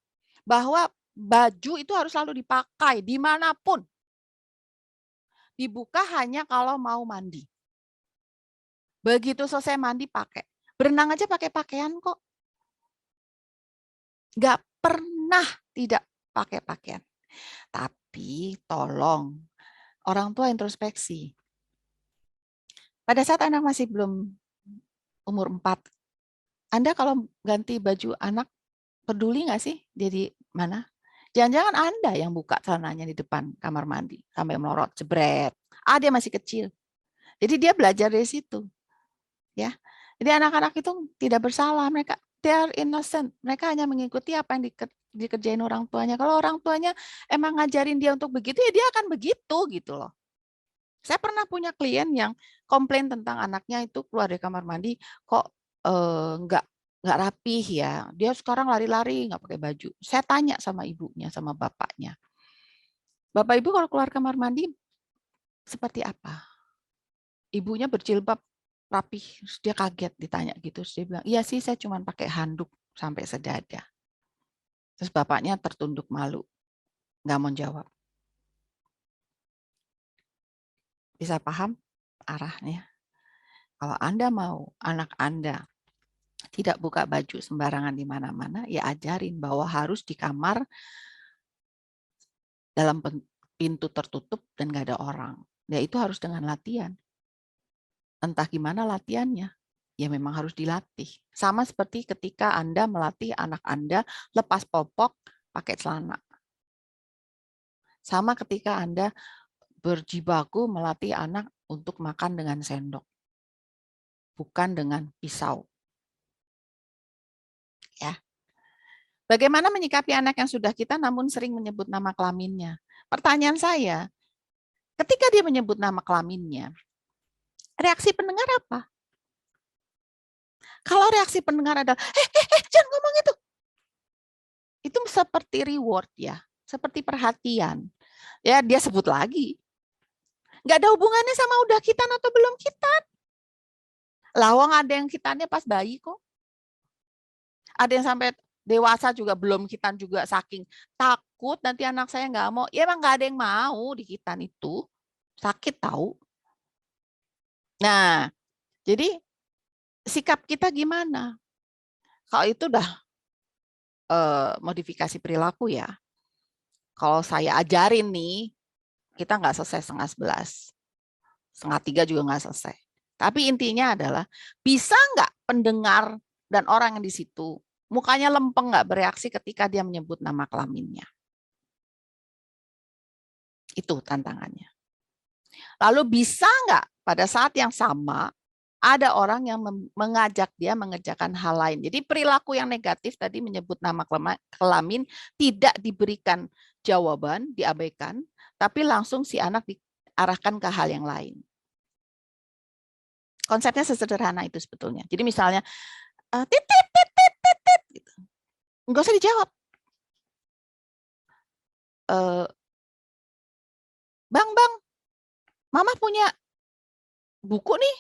Bahwa baju itu harus selalu dipakai dimanapun. Dibuka hanya kalau mau mandi. Begitu selesai mandi pakai. Berenang aja pakai pakaian kok. Enggak pernah tidak pakai pakaian. Tapi tolong orang tua introspeksi. Pada saat anak masih belum umur 4, Anda kalau ganti baju anak peduli nggak sih dia di mana? Jangan-jangan Anda yang buka celananya di depan kamar mandi sampai melorot, jebret. Dia masih kecil. Jadi dia belajar dari situ. Ya. Jadi anak-anak itu tidak bersalah, mereka they are innocent. Mereka hanya mengikuti apa yang dikerjain orang tuanya. Kalau orang tuanya emang ngajarin dia untuk begitu, ya dia akan begitu gitu loh. Saya pernah punya klien yang komplain tentang anaknya itu keluar dari kamar mandi kok nggak rapih ya. Dia sekarang lari-lari nggak pakai baju. Saya tanya sama ibunya, sama bapaknya. Bapak ibu kalau keluar kamar mandi seperti apa? Ibunya berjilbab rapih. Terus dia kaget ditanya gitu. Terus dia bilang, iya sih saya cuma pakai handuk sampai sedada. Terus bapaknya tertunduk malu. Nggak mau jawab. Bisa paham arahnya? Kalau Anda mau anak Anda tidak buka baju sembarangan di mana-mana, ya ajarin bahwa harus di kamar dalam pintu tertutup dan nggak ada orang. Ya itu harus dengan latihan. Entah gimana latihannya, ya memang harus dilatih. Sama seperti ketika Anda melatih anak Anda lepas popok pakai celana. Sama ketika Anda berjibaku melatih anak untuk makan dengan sendok, bukan dengan pisau. Ya. Bagaimana menyikapi anak yang sudah kita namun sering menyebut nama kelaminnya? Pertanyaan saya, ketika dia menyebut nama kelaminnya, reaksi pendengar apa? Kalau reaksi pendengar adalah, jangan ngomong itu. Itu seperti reward ya, seperti perhatian. Ya dia sebut lagi. Nggak ada hubungannya sama udah khitan atau belum khitan. Lawang ada yang khitannya pas bayi kok. Ada yang sampai dewasa juga belum khitan juga saking takut nanti anak saya nggak mau. Ya emang nggak ada yang mau di khitan itu. Sakit tahu. Nah, jadi sikap kita gimana? Kalau itu udah modifikasi perilaku ya. Kalau saya ajarin nih, kita nggak selesai 12:30. 2:30 juga nggak selesai. Tapi intinya adalah, bisa nggak pendengar dan orang yang di situ, mukanya lempeng nggak bereaksi ketika dia menyebut nama kelaminnya. Itu tantangannya. Lalu bisa nggak pada saat yang sama, ada orang yang mengajak dia mengerjakan hal lain. Jadi perilaku yang negatif tadi menyebut nama kelamin tidak diberikan jawaban, diabaikan, tapi langsung si anak diarahkan ke hal yang lain. Konsepnya sesederhana itu sebetulnya. Jadi misalnya, titit, gitu. Nggak usah dijawab. Bang, Mama punya buku nih.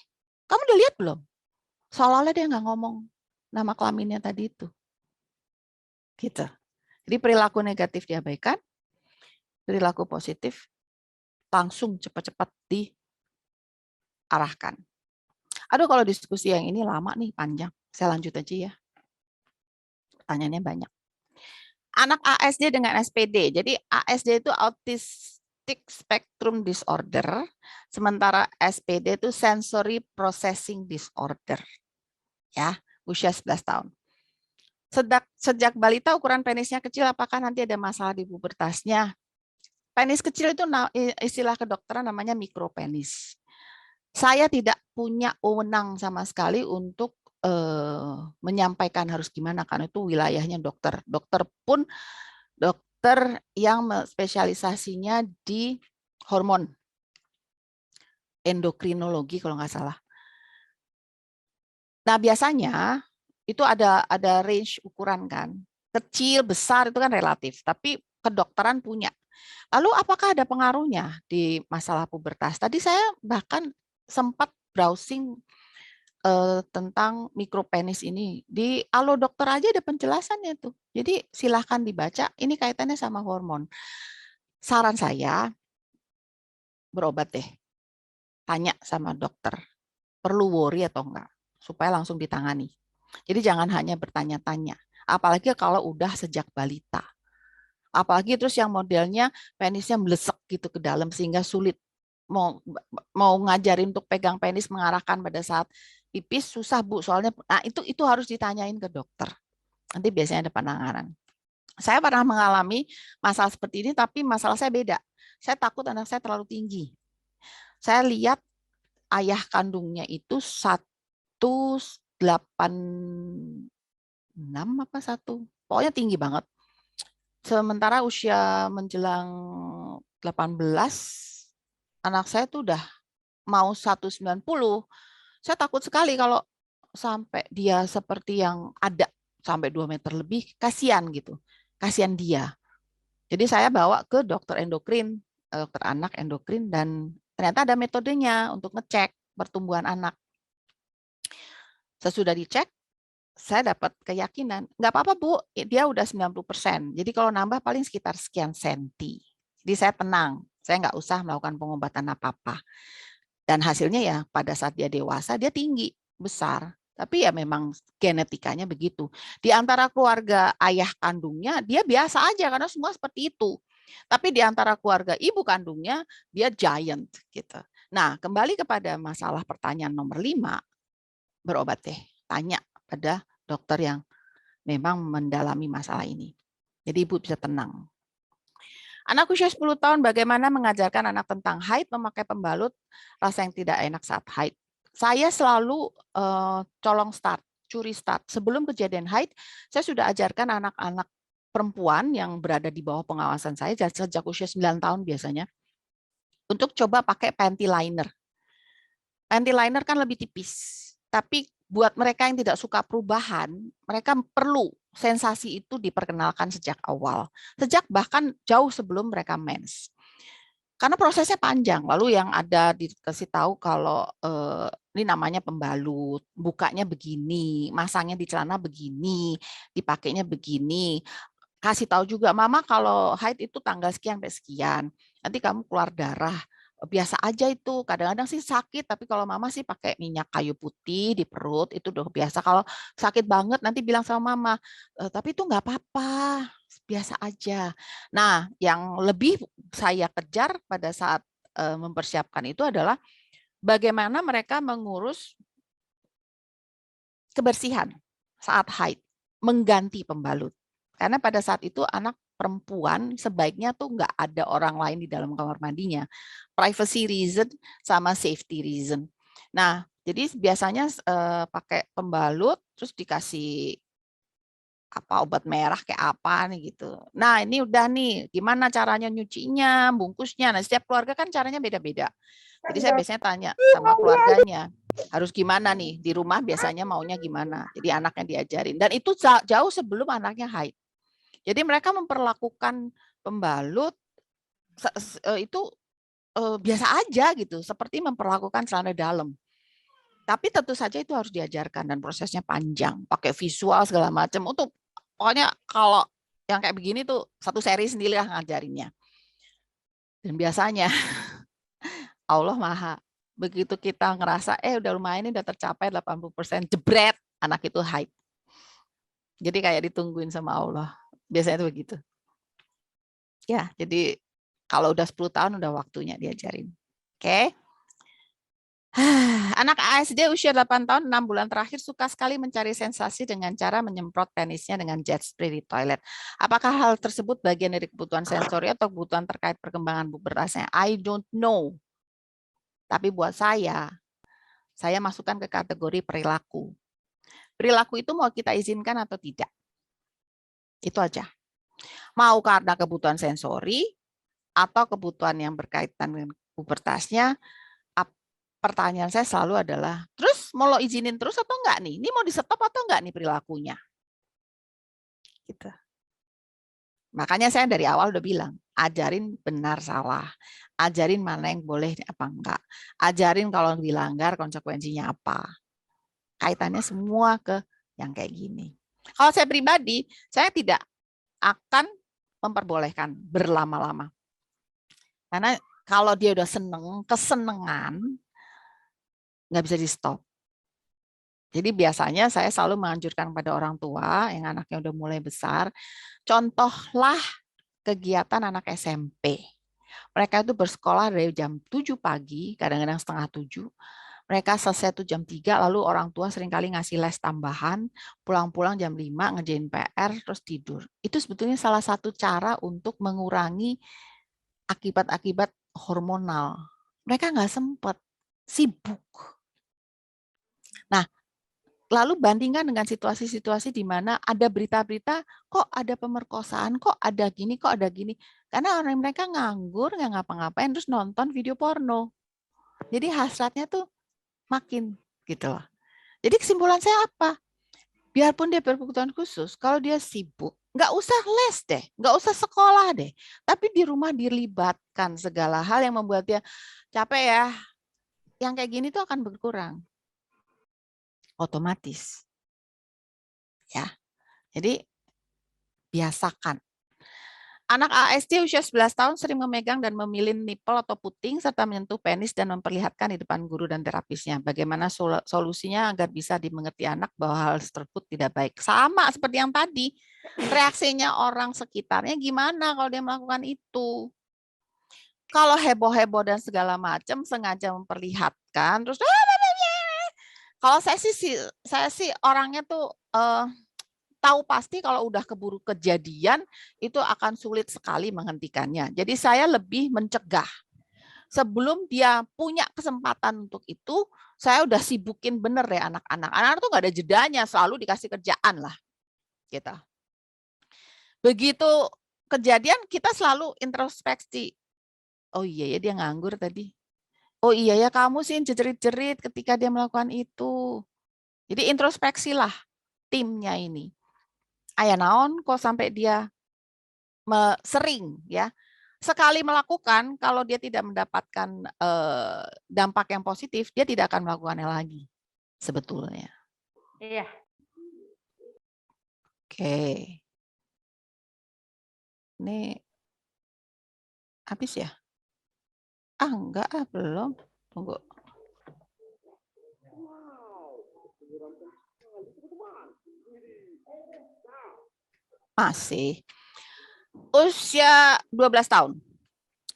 Kamu udah lihat belum? Seolah-olah dia nggak ngomong nama kelaminnya tadi itu. Gitu. Jadi perilaku negatif diabaikan, perilaku positif langsung cepat-cepat diarahkan. Aduh, kalau diskusi yang ini lama nih, panjang. Saya lanjut aja ya. Pertanyaannya banyak. Anak ASD dengan SPD. Jadi ASD itu Autistic Spectrum Disorder, sementara SPD itu Sensory Processing Disorder. Ya, usia 11 tahun. Sejak balita ukuran penisnya kecil, apakah nanti ada masalah di pubertasnya? Penis kecil itu istilah kedokteran namanya mikropenis. Saya tidak punya wewenang sama sekali untuk menyampaikan harus gimana, karena itu wilayahnya dokter. Dokter pun dokter yang spesialisasinya di hormon, endokrinologi kalau nggak salah. Nah, biasanya itu ada range ukuran kan. Kecil, besar itu kan relatif, tapi kedokteran punya. Lalu apakah ada pengaruhnya di masalah pubertas? Tadi saya bahkan sempat browsing tentang mikropenis ini. Di Alo Dokter aja ada penjelasannya tuh. Jadi silahkan dibaca, ini kaitannya sama hormon. Saran saya, berobat deh. Tanya sama dokter, perlu worry atau enggak, supaya langsung ditangani. Jadi jangan hanya bertanya-tanya, apalagi kalau udah sejak balita. Apalagi terus yang modelnya penisnya melesek gitu ke dalam sehingga sulit mau ngajarin untuk pegang penis mengarahkan pada saat pipis susah Bu, soalnya nah itu harus ditanyain ke dokter. Nanti biasanya ada penanganan. Saya pernah mengalami masalah seperti ini, tapi masalah saya beda. Saya takut anak saya terlalu tinggi. Saya lihat ayah kandungnya itu 186 apa satu, pokoknya tinggi banget. Sementara usia menjelang 18, anak saya tuh udah mau 190. Saya takut sekali kalau sampai dia seperti yang ada sampai 2 meter lebih, kasihan gitu. Kasihan dia. Jadi saya bawa ke dokter endokrin, dokter anak endokrin, dan ternyata ada metodenya untuk ngecek pertumbuhan anak. Sesudah dicek, saya dapat keyakinan, nggak apa-apa Bu, dia udah 90%. Jadi kalau nambah paling sekitar sekian senti. Jadi saya tenang, saya nggak usah melakukan pengobatan apa-apa. Dan hasilnya ya pada saat dia dewasa, dia tinggi, besar. Tapi ya memang genetikanya begitu. Di antara keluarga ayah kandungnya, dia biasa aja karena semua seperti itu. Tapi di antara keluarga ibu kandungnya, dia giant gitu. Nah, kembali kepada masalah pertanyaan nomor 5, berobat deh. Tanya pada dokter yang memang mendalami masalah ini. Jadi ibu bisa tenang. Anak usia 10 tahun bagaimana mengajarkan anak tentang haid, memakai pembalut, rasa yang tidak enak saat haid. Saya selalu colong start, curi start. Sebelum kejadian haid, saya sudah ajarkan anak-anak perempuan yang berada di bawah pengawasan saya sejak usia 9 tahun biasanya, untuk coba pakai panty liner. Panty liner kan lebih tipis, tapi buat mereka yang tidak suka perubahan, mereka perlu sensasi itu diperkenalkan sejak awal, sejak bahkan jauh sebelum mereka mens. Karena prosesnya panjang, lalu yang ada dikasih tahu kalau ini namanya pembalut, bukanya begini, masangnya di celana begini, dipakainya begini. Kasih tahu juga, Mama kalau haid itu tanggal sekian sampai sekian, nanti kamu keluar darah. Biasa aja itu, kadang-kadang sih sakit, tapi kalau Mama sih pakai minyak kayu putih di perut, itu udah biasa. Kalau sakit banget nanti bilang sama Mama, tapi itu nggak apa-apa, biasa aja. Nah, yang lebih saya kejar pada saat mempersiapkan itu adalah bagaimana mereka mengurus kebersihan saat haid, mengganti pembalut. Karena pada saat itu anak perempuan sebaiknya tuh nggak ada orang lain di dalam kamar mandinya. Privacy reason sama safety reason. Nah, jadi biasanya pakai pembalut, terus dikasih apa obat merah kayak apa nih gitu. Nah, ini udah nih, gimana caranya nyucinya, bungkusnya. Nah, setiap keluarga kan caranya beda-beda. Jadi saya biasanya tanya sama keluarganya, harus gimana nih, di rumah biasanya maunya gimana. Jadi anaknya diajarin. Dan itu jauh sebelum anaknya haid. Jadi mereka memperlakukan pembalut itu biasa aja gitu, seperti memperlakukan celana dalam. Tapi tentu saja itu harus diajarkan dan prosesnya panjang, pakai visual segala macam. Untuk pokoknya kalau yang kayak begini tuh satu seri sendiri lah ngajarinnya. Dan biasanya Allah maha. Begitu kita ngerasa, udah lumayan ini udah tercapai 80%, jebret, anak itu haid. Jadi kayak ditungguin sama Allah. Biasanya itu begitu. Ya, jadi kalau udah 10 tahun udah waktunya diajarin. Oke. Anak ASD usia 8 tahun 6 bulan terakhir suka sekali mencari sensasi dengan cara menyemprot penisnya dengan jet spray di toilet. Apakah hal tersebut bagian dari kebutuhan sensori atau kebutuhan terkait perkembangan pubertasnya? I don't know. Tapi buat saya masukkan ke kategori perilaku. Perilaku itu mau kita izinkan atau tidak. Itu aja. Mau karena kebutuhan sensori atau kebutuhan yang berkaitan dengan pubertasnya, pertanyaan saya selalu adalah, terus mau lo izinin terus atau enggak nih? Ini mau di stop atau enggak nih perilakunya? Gitu. Makanya saya dari awal udah bilang, ajarin benar salah. Ajarin mana yang boleh apa enggak. Ajarin kalau dilanggar konsekuensinya apa. Kaitannya semua ke yang kayak gini. Kalau saya pribadi, saya tidak akan memperbolehkan berlama-lama. Karena kalau dia udah kesenengan, nggak bisa di stop. Jadi biasanya saya selalu menganjurkan pada orang tua yang anaknya udah mulai besar, contohlah kegiatan anak SMP. Mereka itu bersekolah dari jam 7 pagi, kadang-kadang setengah 7. Mereka selesai tuh jam 3, lalu orang tua seringkali ngasih les tambahan, pulang-pulang jam 5, ngerjain PR, terus tidur. Itu sebetulnya salah satu cara untuk mengurangi akibat-akibat hormonal. Mereka nggak sempat, sibuk. Nah, lalu bandingkan dengan situasi-situasi di mana ada berita-berita, kok ada pemerkosaan, kok ada gini, kok ada gini. Karena orang mereka nganggur, nggak ngapa-ngapain, terus nonton video porno. Jadi hasratnya tuh makin gitu loh. Jadi kesimpulan saya apa? Biarpun dia berkebutuhan khusus, kalau dia sibuk, nggak usah les deh, nggak usah sekolah deh. Tapi di rumah dilibatkan segala hal yang membuat dia capek ya. Yang kayak gini tuh akan berkurang. Otomatis. Ya. Jadi biasakan. Anak ASD usia 11 tahun sering memegang dan memilih nipple atau puting serta menyentuh penis dan memperlihatkan di depan guru dan terapisnya. Bagaimana solusinya agar bisa dimengerti anak bahwa hal tersebut tidak baik? Sama seperti yang tadi. Reaksinya orang sekitarnya gimana kalau dia melakukan itu? Kalau heboh-heboh dan segala macam sengaja memperlihatkan terus kalau saya sih orangnya tuh tahu pasti kalau udah keburu kejadian itu akan sulit sekali menghentikannya. Jadi saya lebih mencegah. Sebelum dia punya kesempatan untuk itu, saya udah sibukin bener ya anak-anak. Anak-anak tuh nggak ada jedanya, selalu dikasih kerjaan lah. Gitu. Begitu kejadian kita selalu introspeksi. Oh iya ya dia nganggur tadi. Oh iya ya kamu sih jerit-jerit ketika dia melakukan itu. Jadi introspeksilah timnya ini. Aya naon kok sampai dia sering ya. Sekali melakukan kalau dia tidak mendapatkan dampak yang positif, dia tidak akan melakukannya lagi sebetulnya. Iya. Oke. Ini habis ya? Enggak, belum. Tunggu. Masih. Usia 12 tahun.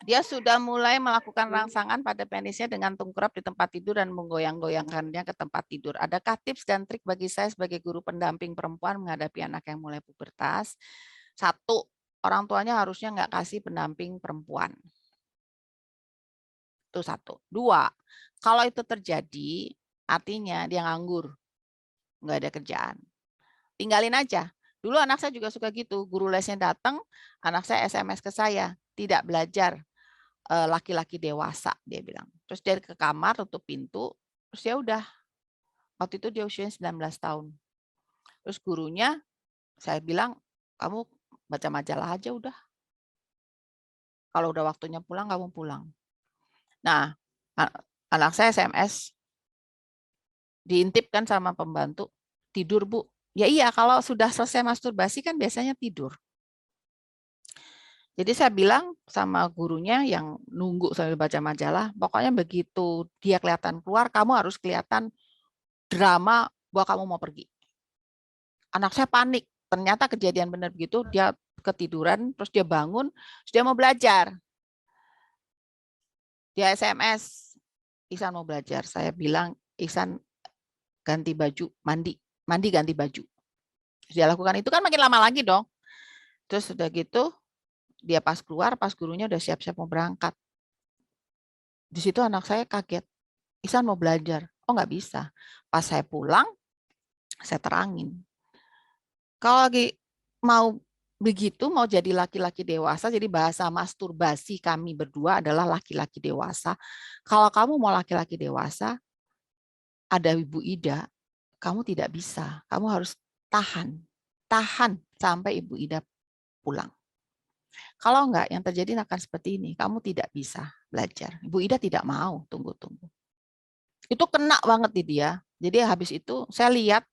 Dia sudah mulai melakukan rangsangan pada penisnya dengan tengkurap di tempat tidur dan menggoyang-goyangkannya ke tempat tidur. Adakah tips dan trik bagi saya sebagai guru pendamping perempuan menghadapi anak yang mulai pubertas? 1, orang tuanya harusnya nggak kasih pendamping perempuan. Itu 1. 2, kalau itu terjadi, artinya dia nganggur. Nggak ada kerjaan. Tinggalin aja. Dulu anak saya juga suka gitu. Guru lesnya datang, anak saya SMS ke saya. Tidak belajar laki-laki dewasa, dia bilang. Terus dia ke kamar, tutup pintu. Terus ya udah. Waktu itu dia usianya 19 tahun. Terus gurunya, saya bilang, kamu baca majalah aja udah. Kalau udah waktunya pulang, kamu pulang. Nah, anak saya SMS, diintipkan sama pembantu, tidur Bu. Ya iya, kalau sudah selesai masturbasi kan biasanya tidur. Jadi saya bilang sama gurunya yang nunggu sambil baca majalah, pokoknya begitu dia kelihatan keluar, kamu harus kelihatan drama bahwa kamu mau pergi. Anak saya panik. Ternyata kejadian benar begitu, dia ketiduran, terus dia bangun, terus dia mau belajar. Dia SMS, Ihsan mau belajar. Saya bilang, Ihsan ganti baju, mandi ganti baju. Terus dia lakukan itu kan makin lama lagi dong. Terus sudah gitu, dia pas keluar, pas gurunya udah siap-siap mau berangkat. Di situ anak saya kaget, Ihsan mau belajar. Oh nggak bisa. Pas saya pulang, saya terangin. Kalau lagi mau begitu, mau jadi laki-laki dewasa, jadi bahasa masturbasi kami berdua adalah laki-laki dewasa. Kalau kamu mau laki-laki dewasa, ada Ibu Ida, kamu tidak bisa. Kamu harus tahan sampai Ibu Ida pulang. Kalau enggak, yang terjadi akan seperti ini. Kamu tidak bisa belajar. Ibu Ida tidak mau, tunggu-tunggu. Itu kena banget di dia. Jadi habis itu saya lihat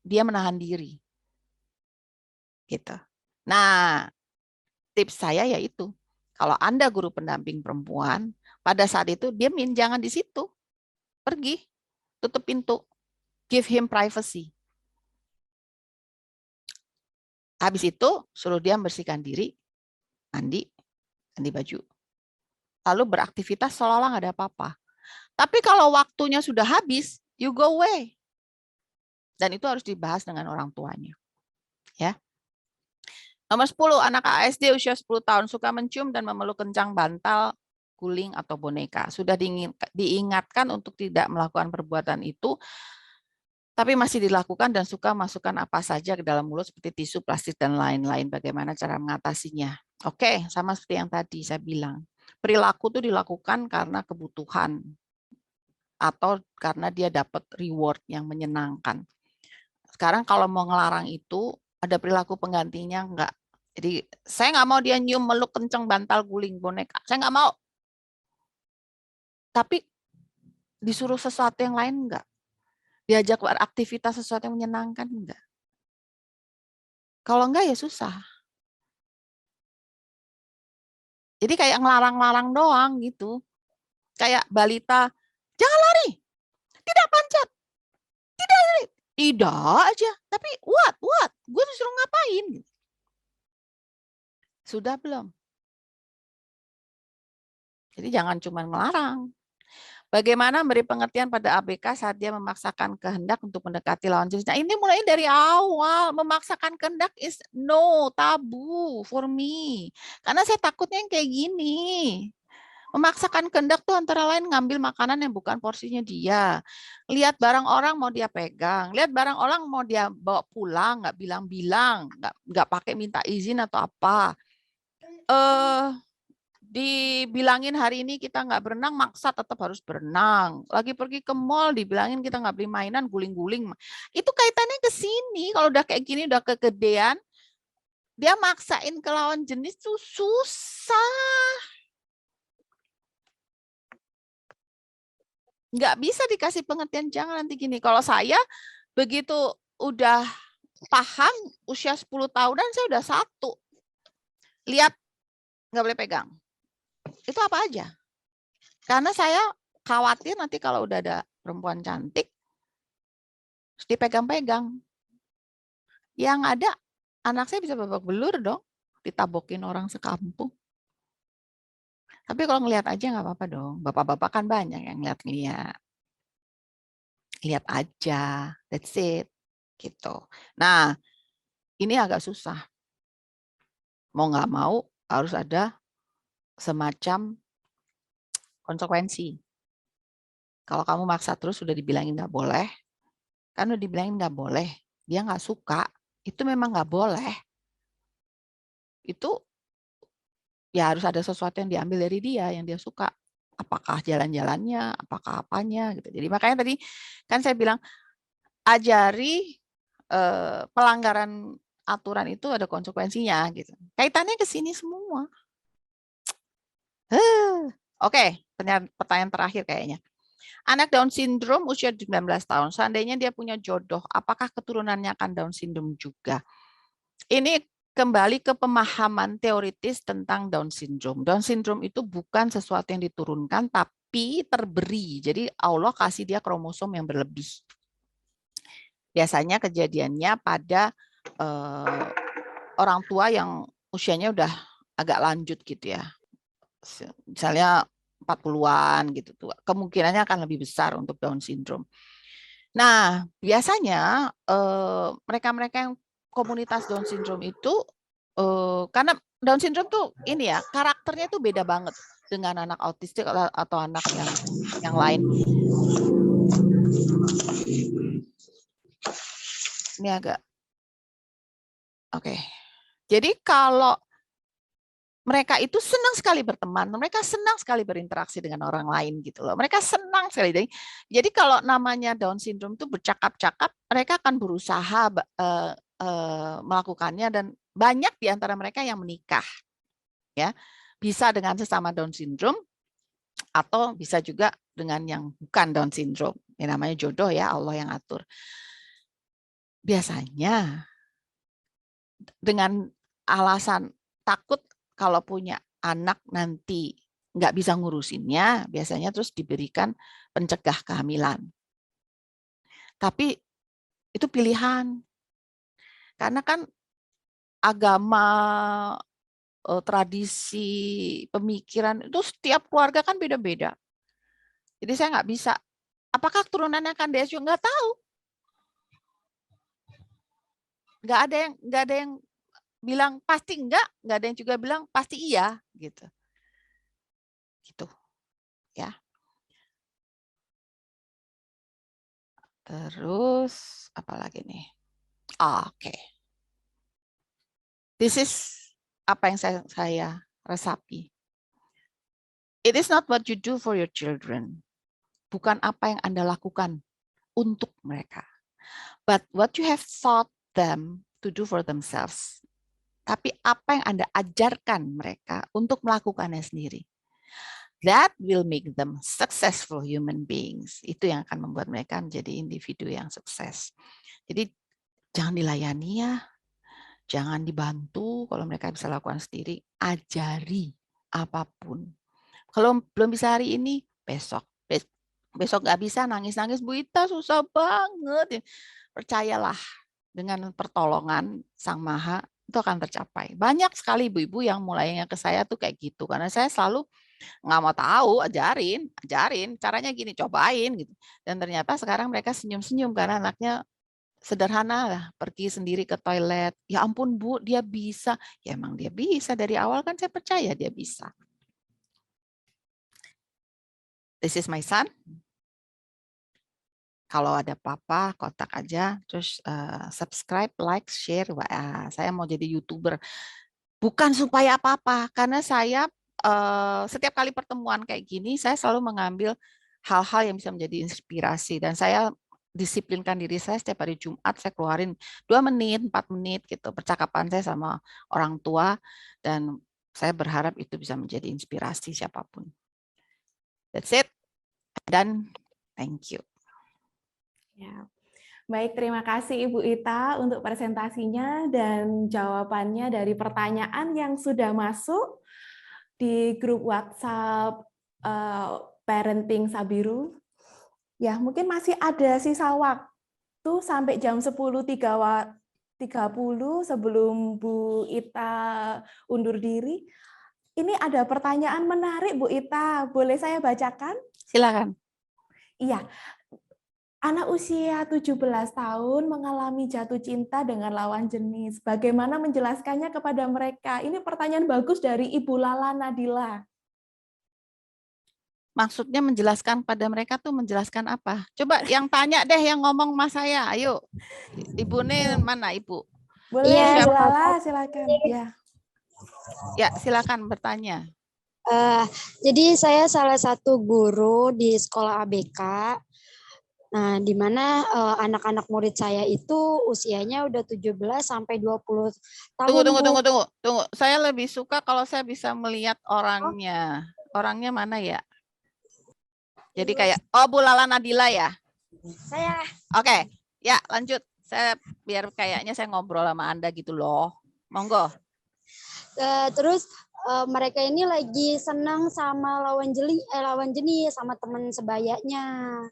dia menahan diri. Gitu. Nah, tips saya yaitu, kalau Anda guru pendamping perempuan, pada saat itu diamin, jangan di situ. Pergi, tutup pintu. Give him privacy. Habis itu, suruh dia membersihkan diri, mandi, ganti baju. Lalu beraktivitas seolah-olah nggak ada apa-apa. Tapi kalau waktunya sudah habis, you go away. Dan itu harus dibahas dengan orang tuanya. Ya. Nomor 10, anak ASD usia 10 tahun suka mencium dan memeluk kencang bantal, guling, atau boneka. Sudah diingatkan untuk tidak melakukan perbuatan itu, tapi masih dilakukan dan suka masukkan apa saja ke dalam mulut seperti tisu, plastik, dan lain-lain. Bagaimana cara mengatasinya? Oke, sama seperti yang tadi saya bilang. Perilaku itu dilakukan karena kebutuhan atau karena dia dapat reward yang menyenangkan. Sekarang kalau mau ngelarang itu, ada perilaku penggantinya enggak. Jadi saya nggak mau dia nyium, meluk, kenceng, bantal, guling, boneka. Saya nggak mau. Tapi disuruh sesuatu yang lain enggak. Diajak beraktivitas sesuatu yang menyenangkan enggak. Kalau enggak ya susah. Jadi kayak ngelarang-larang doang gitu. Kayak balita, jangan lari, tidak panjat, tidak lari. Tidak aja. Tapi what? Gue disuruh ngapain? Sudah belum? Jadi jangan cuma melarang. Bagaimana memberi pengertian pada ABK saat dia memaksakan kehendak untuk mendekati lawan jenisnya. Ini mulai dari awal. Memaksakan kehendak is no, tabu for me. Karena saya takutnya yang kayak gini. Memaksakan kehendak tuh antara lain ngambil makanan yang bukan porsinya dia. Lihat barang orang mau dia pegang. Lihat barang orang mau dia bawa pulang, nggak bilang-bilang. Nggak pakai minta izin atau apa. Dibilangin hari ini kita nggak berenang, maksa tetap harus berenang. Lagi pergi ke mall, dibilangin kita nggak beli mainan, guling-guling. Itu kaitannya ke sini. Kalau udah kayak gini, udah kegedean, dia maksain ke lawan jenis tuh susah. Nggak bisa dikasih pengertian, jangan nanti gini. Kalau saya begitu udah paham, usia 10 tahunan saya udah 1. Lihat, nggak boleh pegang. Itu apa aja. Karena saya khawatir nanti kalau udah ada perempuan cantik, dipegang-pegang. Yang ada, anak saya bisa babak belur dong, ditabokin orang sekampung. Tapi kalau ngelihat aja nggak apa-apa dong. Bapak-bapak kan banyak yang ngeliat-ngeliat. Lihat aja, that's it. Gitu. Nah, ini agak susah. Mau nggak mau harus ada semacam konsekuensi. Kalau kamu maksa terus sudah dibilangin nggak boleh, kan udah dibilangin nggak boleh, dia nggak suka, itu memang nggak boleh. Itu ya harus ada sesuatu yang diambil dari dia, yang dia suka. Apakah jalan-jalannya, apakah apanya, gitu. Jadi makanya tadi kan saya bilang, ajari pelanggaran aturan itu ada konsekuensinya, gitu. Kaitannya ke sini semua. Oke, pertanyaan terakhir kayaknya. Anak Down syndrome usia 19 tahun, seandainya dia punya jodoh, apakah keturunannya akan Down syndrome juga? Ini kembali ke pemahaman teoritis tentang Down syndrome. Down syndrome itu bukan sesuatu yang diturunkan, tapi terberi. Jadi Allah kasih dia kromosom yang berlebih. Biasanya kejadiannya pada orang tua yang usianya udah agak lanjut gitu ya. Misalnya 40-an gitu tuh. Kemungkinannya akan lebih besar untuk Down syndrome. Nah, biasanya mereka-mereka yang komunitas Down syndrome itu karena Down syndrome tuh ini ya, karakternya tuh beda banget dengan anak autistik atau anak yang lain. Ini agak oke. Jadi kalau mereka itu senang sekali berteman, mereka senang sekali berinteraksi dengan orang lain gitu loh. Mereka senang sekali. Jadi kalau namanya Down syndrome itu bercakap-cakap, mereka akan berusaha melakukannya dan banyak di antara mereka yang menikah. Ya, bisa dengan sesama Down syndrome atau bisa juga dengan yang bukan Down syndrome. Yang namanya jodoh ya, Allah yang atur. Biasanya dengan alasan takut kalau punya anak nanti nggak bisa ngurusinnya, biasanya terus diberikan pencegah kehamilan. Tapi itu pilihan. Karena kan agama, tradisi, pemikiran, itu setiap keluarga kan beda-beda. Jadi saya nggak bisa. Apakah turunannya akan DS juga? Nggak tahu. Nggak ada yang bilang pasti enggak ada yang juga bilang pasti iya gitu. Gitu. Ya. Terus apa lagi nih? Oke. This is apa yang saya resapi. It is not what you do for your children. Bukan apa yang Anda lakukan untuk mereka. But what you have taught them to do for themselves. Tapi apa yang Anda ajarkan mereka untuk melakukannya sendiri. That will make them successful human beings. Itu yang akan membuat mereka menjadi individu yang sukses. Jadi jangan dilayani ya. Jangan dibantu kalau mereka bisa lakukan sendiri. Ajari apapun. Kalau belum bisa hari ini, besok. Besok nggak bisa, nangis-nangis. Bu Ita susah banget. Percayalah, dengan pertolongan Sang Maha, itu akan tercapai. Banyak sekali ibu-ibu yang mulainya ke saya tuh kayak gitu. Karena saya selalu nggak mau tahu, ajarin, caranya gini, cobain gitu. Dan ternyata sekarang mereka senyum-senyum karena anaknya sederhana lah, pergi sendiri ke toilet. Ya ampun Bu, dia bisa. Ya emang dia bisa, dari awal kan saya percaya dia bisa. This is my son. Kalau ada apa-apa, kontak aja, terus subscribe, like, share. Wah, saya mau jadi YouTuber. Bukan supaya apa-apa, karena saya setiap kali pertemuan kayak gini, saya selalu mengambil hal-hal yang bisa menjadi inspirasi. Dan saya disiplinkan diri saya setiap hari Jumat, saya keluarin 2 menit, 4 menit gitu, percakapan saya sama orang tua. Dan saya berharap itu bisa menjadi inspirasi siapapun. That's it. Dan thank you. Ya. Baik, terima kasih Ibu Ita untuk presentasinya dan jawabannya dari pertanyaan yang sudah masuk di grup WhatsApp Parenting Sabiru. Ya, mungkin masih ada sisa waktu sampai jam 10.30 sebelum Bu Ita undur diri. Ini ada pertanyaan menarik Bu Ita, boleh saya bacakan? Silakan. Iya. Anak usia 17 tahun mengalami jatuh cinta dengan lawan jenis. Bagaimana menjelaskannya kepada mereka? Ini pertanyaan bagus dari Ibu Lala Nadila. Maksudnya menjelaskan pada mereka tuh menjelaskan apa? Coba yang tanya deh, yang ngomong mas saya. Ayo, Ibu nih mana Ibu? Boleh Iya, Ibu Lala, silakan. Ya, silakan bertanya. Jadi saya salah satu guru di sekolah ABK. Nah, di mana anak-anak murid saya itu usianya udah 17 sampai 20 tahun. Tunggu. Saya lebih suka kalau saya bisa melihat orangnya. Orangnya mana ya? Jadi kayak, oh Bu Lala Nadila ya? Saya. Oke, ya lanjut. Saya biar kayaknya saya ngobrol sama Anda gitu loh. Monggo. Terus mereka ini lagi senang sama lawan jenis sama teman sebayanya.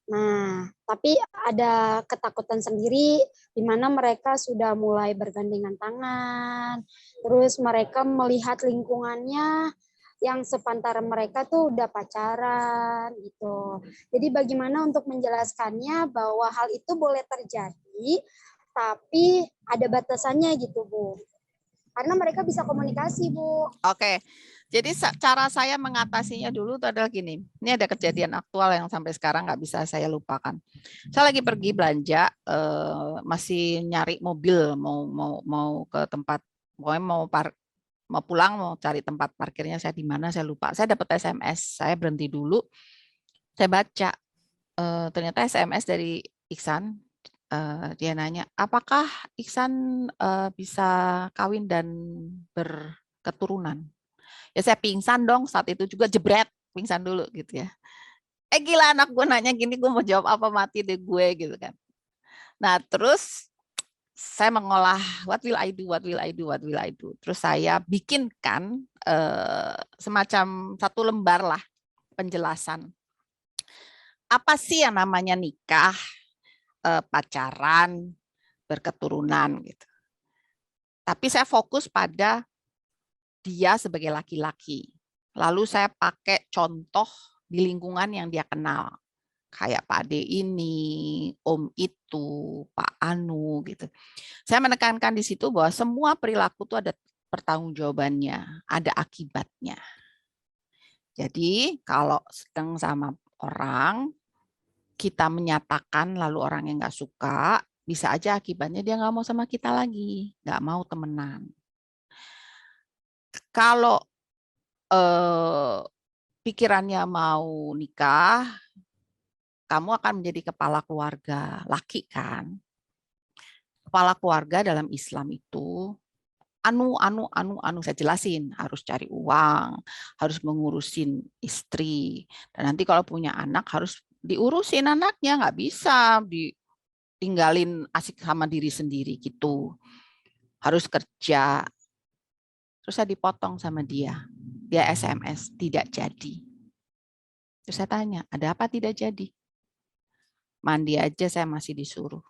Nah, tapi ada ketakutan sendiri di mana mereka sudah mulai bergandengan tangan. Terus mereka melihat lingkungannya yang sepantaran mereka tuh udah pacaran gitu. Jadi bagaimana untuk menjelaskannya bahwa hal itu boleh terjadi, tapi ada batasannya gitu, Bu. Karena mereka bisa komunikasi, Bu. Oke. Jadi cara saya mengatasinya dulu itu adalah gini. Ini ada kejadian aktual yang sampai sekarang nggak bisa saya lupakan. Saya lagi pergi belanja, masih nyari mobil, mau ke tempat, pokoknya mau pulang, mau cari tempat parkirnya saya di mana, saya lupa. Saya dapat SMS, saya berhenti dulu, saya baca. Ternyata SMS dari Iksan, dia nanya, apakah Iksan bisa kawin dan berketurunan? Ya saya pingsan dong, saat itu juga jebret, pingsan dulu gitu ya. Gila anak gue nanya gini, gue mau jawab apa, mati deh gue gitu kan. Nah terus saya mengolah what will I do. Terus saya bikinkan semacam satu lembar lah penjelasan. Apa sih yang namanya nikah, pacaran, berketurunan gitu. Tapi saya fokus pada dia sebagai laki-laki. Lalu saya pakai contoh di lingkungan yang dia kenal. Kayak Pak Ade ini, Om itu, Pak Anu gitu. Saya menekankan di situ bahwa semua perilaku itu ada pertanggungjawabannya, ada akibatnya. Jadi kalau sedang sama orang, kita menyatakan lalu orang yang nggak suka, bisa aja akibatnya dia nggak mau sama kita lagi, nggak mau temenan. Kalau pikirannya mau nikah, kamu akan menjadi kepala keluarga, laki kan? Kepala keluarga dalam Islam itu anu saya jelasin, harus cari uang, harus mengurusin istri, dan nanti kalau punya anak harus diurusin anaknya, nggak bisa ditinggalin asik sama diri sendiri gitu, harus kerja. Terus saya dipotong sama dia SMS tidak jadi. Terus saya tanya, ada apa tidak jadi? Mandi aja saya masih disuruh.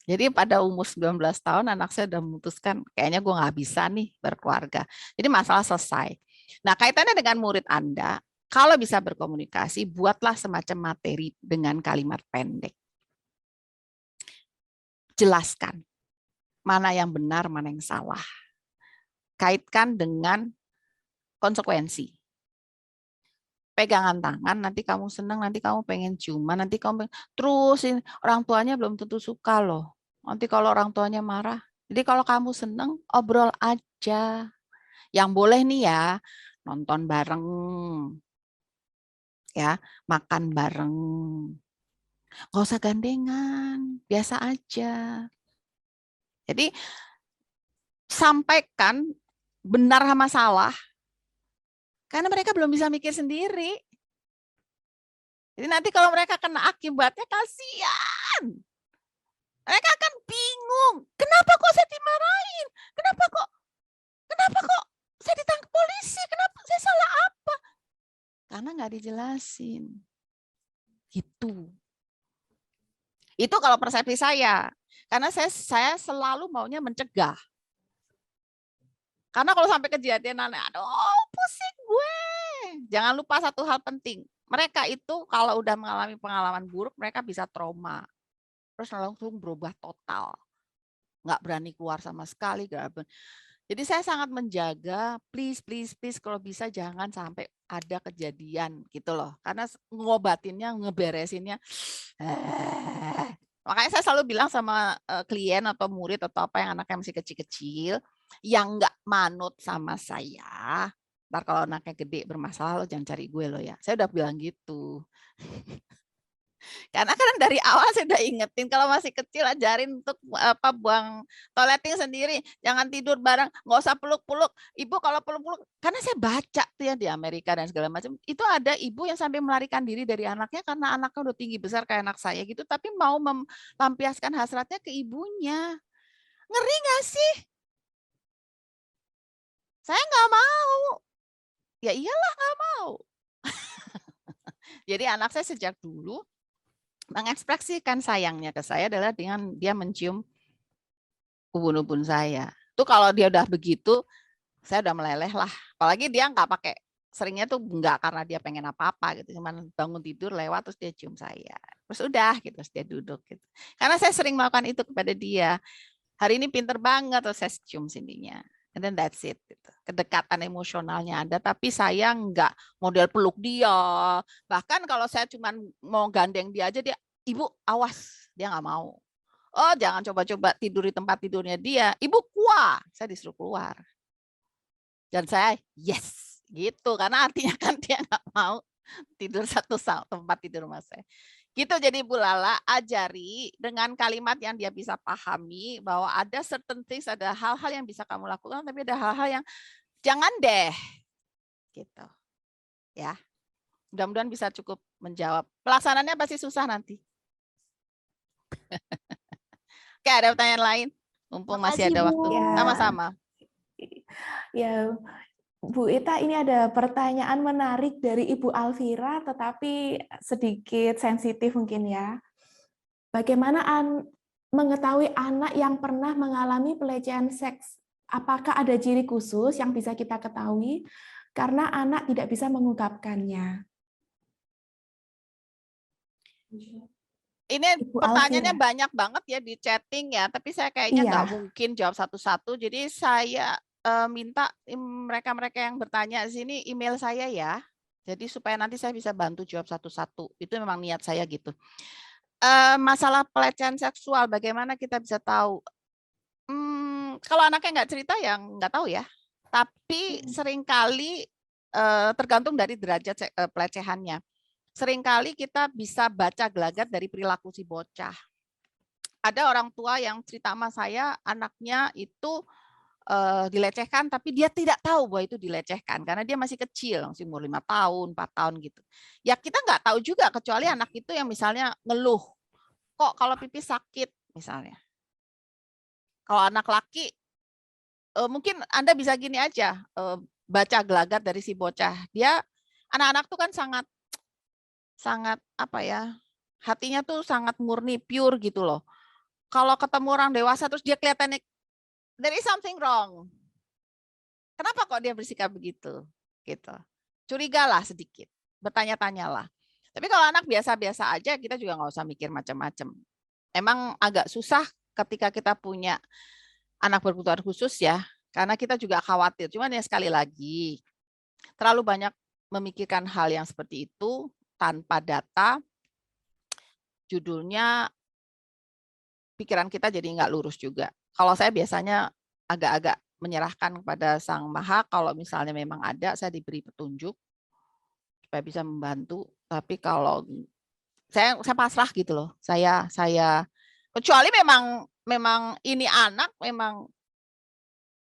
Jadi pada umur 19 tahun anak saya sudah memutuskan kayaknya gue nggak bisa nih berkeluarga. Jadi masalah selesai. Nah kaitannya dengan murid Anda, kalau bisa berkomunikasi, buatlah semacam materi dengan kalimat pendek. Jelaskan mana yang benar, mana yang salah. Kaitkan dengan konsekuensi. Pegangan tangan, nanti kamu senang, nanti kamu pengen ciuman, nanti kamu pengen, terus orang tuanya belum tentu suka loh. Nanti kalau orang tuanya marah. Jadi kalau kamu senang, obrol aja. Yang boleh nih ya, nonton bareng, ya, makan bareng. Nggak usah gandengan, biasa aja. Jadi sampaikan benar sama salah, karena mereka belum bisa mikir sendiri. Jadi nanti kalau mereka kena akibatnya, kasihan. Mereka akan bingung. Kenapa kok saya dimarahin? Kenapa kok saya ditangkap polisi? Kenapa saya salah apa? Karena nggak dijelasin. Gitu. Itu kalau persepsi saya. Karena saya selalu maunya mencegah. Karena kalau sampai kejadian aneh, aduh pusing gue. Jangan lupa satu hal penting. Mereka itu kalau udah mengalami pengalaman buruk, mereka bisa trauma. Terus langsung berubah total. Nggak berani keluar sama sekali. Jadi saya sangat menjaga, please kalau bisa jangan sampai ada kejadian gitu loh. Karena ngobatinnya, ngeberesinnya. Makanya saya selalu bilang sama klien atau murid atau apa yang anaknya masih kecil-kecil, yang nggak manut sama saya, ntar kalau anaknya gede bermasalah lo jangan cari gue lo ya. Saya udah bilang gitu. Karena kan dari awal saya udah ingetin kalau masih kecil ajarin untuk buang toileting sendiri, jangan tidur bareng, nggak usah peluk-peluk. Ibu kalau peluk-peluk, karena saya baca tuh ya di Amerika dan segala macam, itu ada ibu yang sampai melarikan diri dari anaknya karena anaknya udah tinggi besar kayak anak saya gitu, tapi mau melampiaskan hasratnya ke ibunya. Ngeri nggak sih? Saya nggak mau. Ya iyalah nggak mau. Jadi anak saya sejak dulu mengekspresikan sayangnya ke saya adalah dengan dia mencium ubun-ubun saya. Tuh kalau dia udah begitu, saya udah meleleh lah. Apalagi dia nggak pakai, seringnya tuh nggak karena dia pengen apa-apa gitu, cuman bangun tidur lewat terus dia cium saya. Terus udah gitu, terus dia duduk gitu. Karena saya sering melakukan itu kepada dia. Hari ini pinter banget, terus saya cium sininya. And then that's it. Gitu. Kedekatan emosionalnya ada, tapi saya nggak model peluk dia. Bahkan kalau saya cuma mau gandeng dia aja, dia, ibu awas, dia nggak mau. Oh jangan coba-coba tidur di tempat tidurnya dia. Ibu keluar, saya disuruh keluar. Dan saya yes gitu, karena artinya kan dia nggak mau tidur satu tempat tidur rumah saya. Gitu, jadi Bu Lala ajari dengan kalimat yang dia bisa pahami bahwa ada certain things, ada hal-hal yang bisa kamu lakukan, tapi ada hal-hal yang jangan deh. Gitu. Ya. Mudah-mudahan bisa cukup menjawab. Pelaksanaannya pasti susah nanti. Oke, ada pertanyaan lain? Mumpung masih ada waktu. Ya. Sama-sama. Ya, Bu Ita, ini ada pertanyaan menarik dari Ibu Alvira, tetapi sedikit sensitif mungkin ya. Bagaimana mengetahui anak yang pernah mengalami pelecehan seks? Apakah ada ciri khusus yang bisa kita ketahui karena anak tidak bisa mengungkapkannya? Ini Ibu pertanyaannya Alvira. banyak banget ya di chatting ya, tapi saya kayaknya nggak mungkin jawab satu-satu. Jadi saya minta mereka-mereka yang bertanya di sini email saya ya. Jadi supaya nanti saya bisa bantu jawab satu-satu. Itu memang niat saya gitu. Masalah pelecehan seksual, bagaimana kita bisa tahu? Kalau anaknya nggak cerita ya nggak tahu ya. Tapi seringkali tergantung dari derajat pelecehannya. Seringkali kita bisa baca gelagat dari perilaku si bocah. Ada orang tua yang cerita sama saya, anaknya itu dilecehkan, tapi dia tidak tahu bahwa itu dilecehkan karena dia masih kecil, masih umur 5 tahun, 4 tahun gitu. Ya kita nggak tahu juga, kecuali anak itu yang misalnya ngeluh, kok kalau pipis sakit misalnya. Kalau anak laki, mungkin Anda bisa gini aja, baca gelagat dari si bocah. Dia, anak-anak tuh kan sangat apa ya, hatinya tuh sangat murni, pure gitu loh. Kalau ketemu orang dewasa terus dia kelihatannya there is something wrong. Kenapa kok dia bersikap begitu? Gitu. Curigalah sedikit, bertanya-tanyalah. Tapi kalau anak biasa-biasa aja, kita juga nggak usah mikir macam-macam. Emang agak susah ketika kita punya anak berkebutuhan khusus ya, karena kita juga khawatir. Cuman ya sekali lagi, terlalu banyak memikirkan hal yang seperti itu tanpa data, judulnya pikiran kita jadi nggak lurus juga. Kalau saya biasanya agak-agak menyerahkan kepada Sang Maha, kalau misalnya memang ada, saya diberi petunjuk supaya bisa membantu. Tapi kalau saya pasrah gitu loh. Saya kecuali memang ini anak memang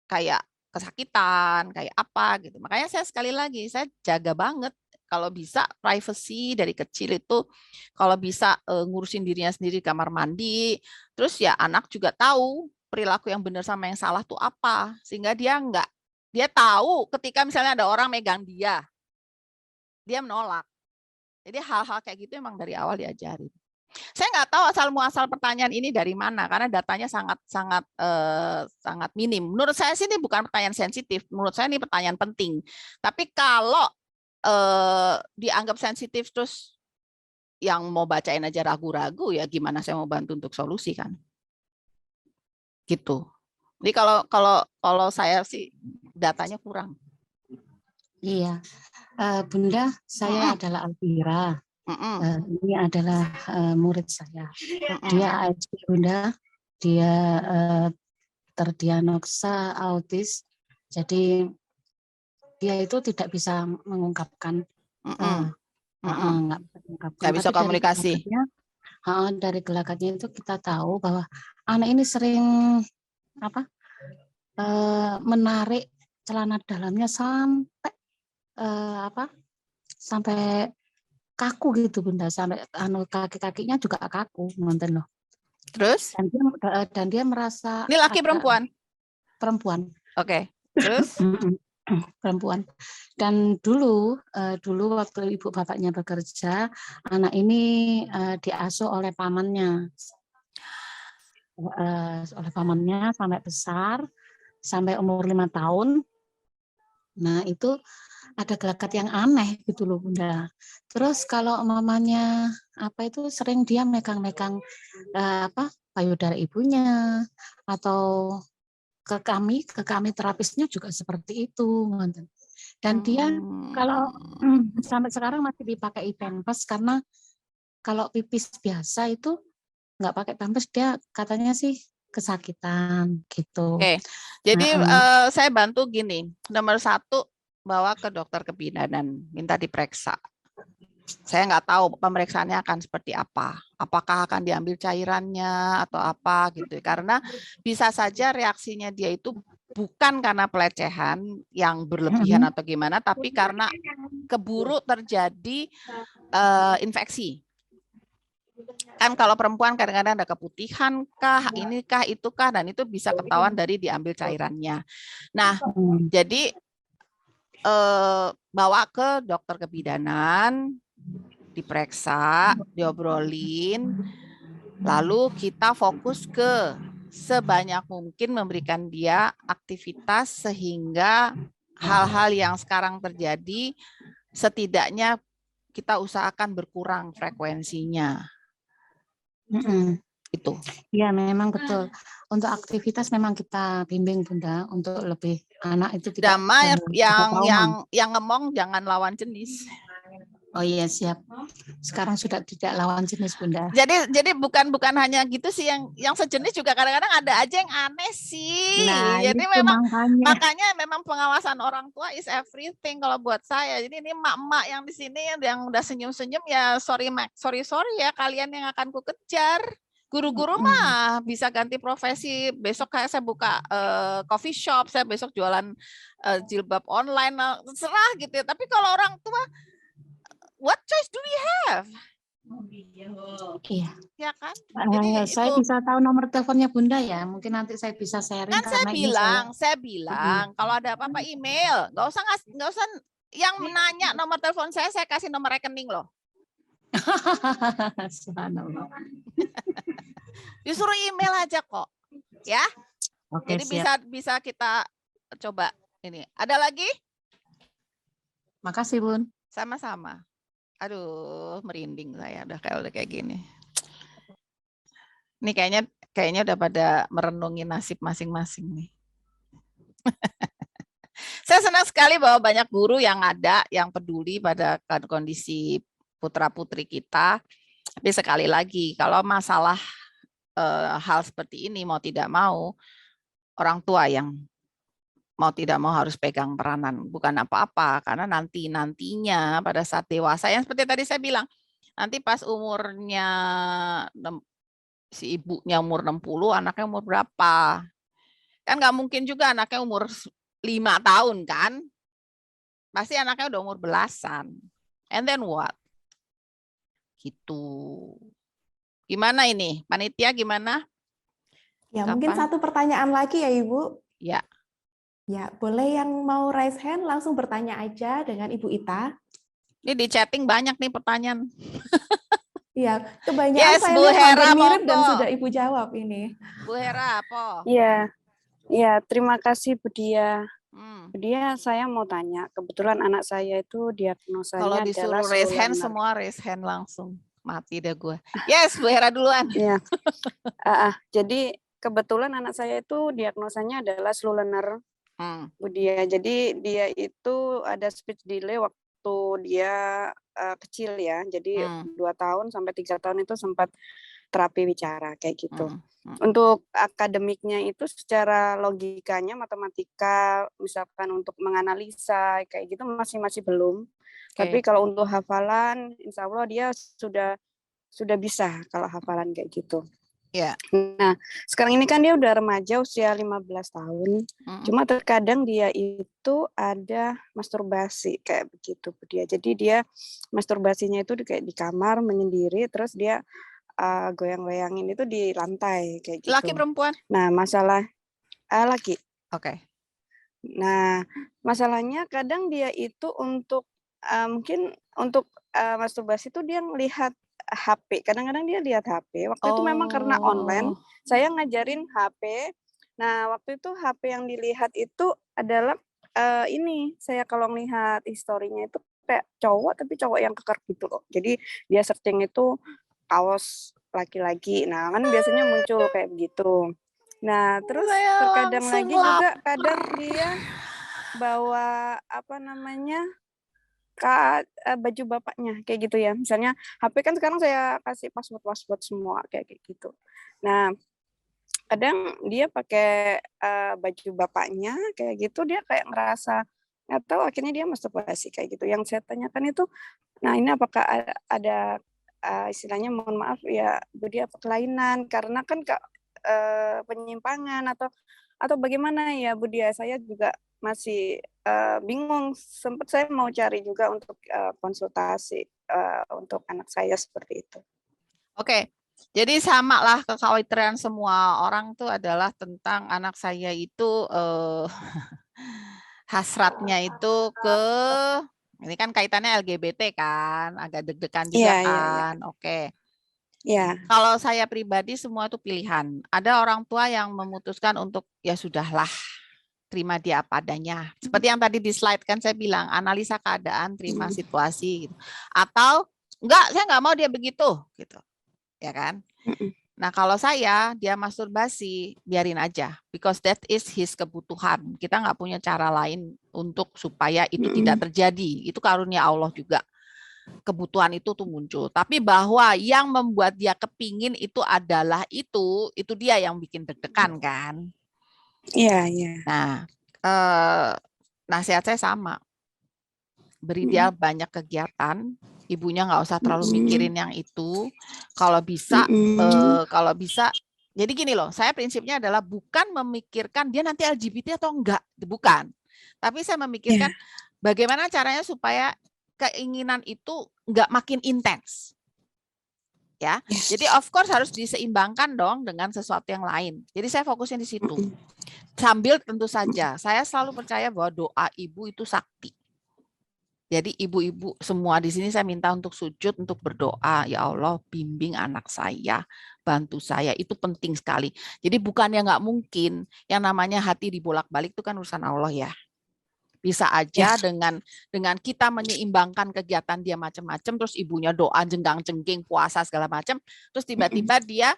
kayak kesakitan, kayak apa gitu. Makanya saya sekali lagi saya jaga banget kalau bisa privacy dari kecil itu, kalau bisa ngurusin dirinya sendiri di kamar mandi, terus ya anak juga tahu perilaku yang benar sama yang salah tuh apa, sehingga dia tahu ketika misalnya ada orang megang dia menolak. Jadi hal-hal kayak gitu emang dari awal diajarin. Saya nggak tahu asal muasal pertanyaan ini dari mana karena datanya sangat minim. Menurut saya sih ini bukan pertanyaan sensitif, menurut saya ini pertanyaan penting. Tapi kalau dianggap sensitif terus yang mau bacain aja ragu-ragu, ya gimana saya mau bantu untuk solusi kan? Gitu. Jadi kalau saya sih datanya kurang. Iya, Bunda, saya adalah Alvira. Ini adalah murid saya. Dia ASD, Bunda. Dia terdiagnosa autis. Jadi dia itu tidak bisa mengungkapkan, nggak bisa komunikasi. Dari gelagatnya itu kita tahu bahwa anak ini sering menarik celana dalamnya sampai sampai kaku gitu Bunda, sampai kaki-kakinya juga kaku nonton loh. Terus? Dan dia merasa Ini laki agak perempuan? perempuan. Oke. Terus? Perempuan. Dan dulu waktu ibu bapaknya bekerja, anak ini diasuh oleh pamannya. Oleh pamannya sampai besar, sampai umur 5 tahun. Nah, itu ada gelagat yang aneh gitu loh, Bunda. Terus kalau mamanya sering dia megang-megang payudara ibunya, atau ke kami terapisnya juga seperti itu. Dan dia kalau sampai sekarang masih dipakai pampers, karena kalau pipis biasa itu nggak pakai pampers, dia katanya sih kesakitan gitu. Oke, jadi saya bantu gini. Nomor 1, bawa ke dokter kebidanan, minta diperiksa. Saya nggak tahu pemeriksaannya akan seperti apa. Apakah akan diambil cairannya atau apa gitu. Karena bisa saja reaksinya dia itu bukan karena pelecehan yang berlebihan atau gimana, tapi karena keburu terjadi infeksi. Kan kalau perempuan kadang-kadang ada keputihan kah, inikah, itukah, dan itu bisa ketahuan dari diambil cairannya. Nah, jadi bawa ke dokter kebidanan, diperiksa, diobrolin, lalu kita fokus ke sebanyak mungkin memberikan dia aktivitas sehingga hal-hal yang sekarang terjadi setidaknya kita usahakan berkurang frekuensinya. Itu. Ya, memang betul. Untuk aktivitas memang kita bimbing, Bunda, untuk lebih anak itu tidak Damai trauma. yang ngemong jangan lawan jenis. Oh iya, siap. Sekarang sudah tidak lawan jenis, Bunda. Jadi bukan hanya gitu sih, yang sejenis juga kadang-kadang ada aja yang aneh sih. Nah, jadi itu makanya memang pengawasan orang tua is everything kalau buat saya. Jadi ini emak-emak yang di sini yang udah senyum-senyum ya, sorry ya, kalian yang akan ku kejar. Guru-guru mah bisa ganti profesi. Besok kayak saya buka coffee shop, saya besok jualan jilbab online, terserah gitu ya. Tapi kalau orang tua, what choice do we have? Iya. Ya kan? Saya bisa tahu nomor teleponnya Bunda ya. Mungkin nanti saya bisa sharing. Kan saya bilang kalau ada apa-apa email, nggak usah yang menanya nomor telepon saya kasih nomor rekening loh. Disuruh email aja kok, ya. Oke, jadi siap. bisa kita coba ini. Ada lagi? Makasih, Bun. Sama-sama. Aduh, merinding saya udah kayak gini. Ini kayaknya udah pada merenungi nasib masing-masing nih. Saya senang sekali bahwa banyak guru yang ada yang peduli pada kondisi putra-putri kita. Tapi sekali lagi, kalau masalah hal seperti ini mau tidak mau, orang tua yang mau tidak mau harus pegang peranan, bukan apa-apa, karena nantinya pada saat dewasa, yang seperti tadi saya bilang, nanti pas umurnya si ibunya umur 60, anaknya umur berapa? Kan nggak mungkin juga anaknya umur 5 tahun kan? Pasti anaknya udah umur belasan. And then what? Gitu. Gimana ini? Panitia gimana? Ya, mungkin satu pertanyaan lagi ya, Ibu. Ya. Ya, boleh yang mau raise hand langsung bertanya aja dengan Ibu Ita. Ini di chatting banyak nih pertanyaan. Iya, kebanyakan saya Bu lihat Hera, mirip dan sudah Ibu jawab ini. Bu Hera, apa? Iya, terima kasih Bu Dia. Bu Dia, saya mau tanya, kebetulan anak saya itu diagnosanya kalau disuruh raise hand, semua raise hand langsung. Mati deh gue. Yes, Bu Hera duluan. Iya. Jadi kebetulan anak saya itu diagnosanya adalah slow learner, Bu Dia. Jadi dia itu ada speech delay waktu dia kecil ya. Jadi 2 tahun sampai 3 tahun itu sempat terapi bicara kayak gitu. Untuk akademiknya itu secara logikanya, matematika, misalkan untuk menganalisa kayak gitu masih belum. Tapi kalau untuk hafalan, insya Allah dia sudah bisa kalau hafalan kayak gitu. Yeah. Nah, sekarang ini kan dia udah remaja usia 15 tahun. Cuma terkadang dia itu ada masturbasi kayak begitu dia. Jadi dia masturbasinya itu kayak di kamar menyendiri, terus dia goyang-goyangin itu di lantai kayak gitu. Laki perempuan? Nah, masalah laki. Oke. Nah, masalahnya kadang dia itu untuk mungkin untuk masturbasi itu dia ngelihat HP. Kadang-kadang dia lihat HP. Waktu itu memang karena online, saya ngajarin HP. Nah, waktu itu HP yang dilihat itu adalah ini. Saya kalau melihat historinya itu kayak cowok, tapi cowok yang kekar gitu loh. Jadi dia searching itu kaos laki-laki. Nah, kan biasanya muncul kayak begitu. Nah, terus Saya terkadang langsung lagi juga kadang dia bawa apa namanya baju bapaknya kayak gitu ya. Misalnya HP kan sekarang saya kasih password semua kayak gitu. Nah, kadang dia pakai baju bapaknya kayak gitu, dia kayak ngerasa nggak tahu, akhirnya dia masturbasi kayak gitu. Yang saya tanyakan itu, nah ini apakah ada istilahnya, mohon maaf ya Bu Dia, kelainan karena kan penyimpangan atau bagaimana ya Bu Dia? Saya juga masih bingung. Sempat saya mau cari juga untuk konsultasi untuk anak saya seperti itu. Oke. Jadi sama lah kekhawatiran semua orang tuh adalah tentang anak saya itu hasratnya itu ini kan kaitannya LGBT kan, agak deg-degan juga kan. Oke. Ya. Kalau saya pribadi semua itu pilihan. Ada orang tua yang memutuskan untuk ya sudahlah, terima dia apa adanya. Seperti yang tadi di slide kan saya bilang, analisa keadaan, terima situasi gitu. Atau enggak, saya nggak mau dia begitu gitu. Ya kan? Nah, kalau dia masturbasi, biarin aja, because that is his kebutuhan. Kita nggak punya cara lain untuk supaya itu tidak terjadi. Itu karunia Allah juga. Kebutuhan itu tuh muncul. Tapi bahwa yang membuat dia kepingin itu adalah itu dia yang bikin deg-degan kan? Iya, iya. Nah, nasihat saya sama. Beri dia banyak kegiatan. Ibunya nggak usah terlalu mikirin yang itu. Kalau bisa, jadi gini loh, saya prinsipnya adalah bukan memikirkan dia nanti LGBT atau enggak, bukan. Tapi saya memikirkan bagaimana caranya supaya keinginan itu enggak makin intens. Ya, jadi of course harus diseimbangkan dong dengan sesuatu yang lain. Jadi saya fokusnya di situ. Sambil tentu saja, saya selalu percaya bahwa doa ibu itu sakti. Jadi ibu-ibu semua di sini saya minta untuk sujud, untuk berdoa, ya Allah bimbing anak saya, bantu saya, itu penting sekali. Jadi bukan yang nggak mungkin, yang namanya hati dibolak-balik itu kan urusan Allah ya. Bisa aja dengan kita menyeimbangkan kegiatan dia macam-macam, terus ibunya doa jenggang-jengking, puasa segala macam, terus tiba-tiba dia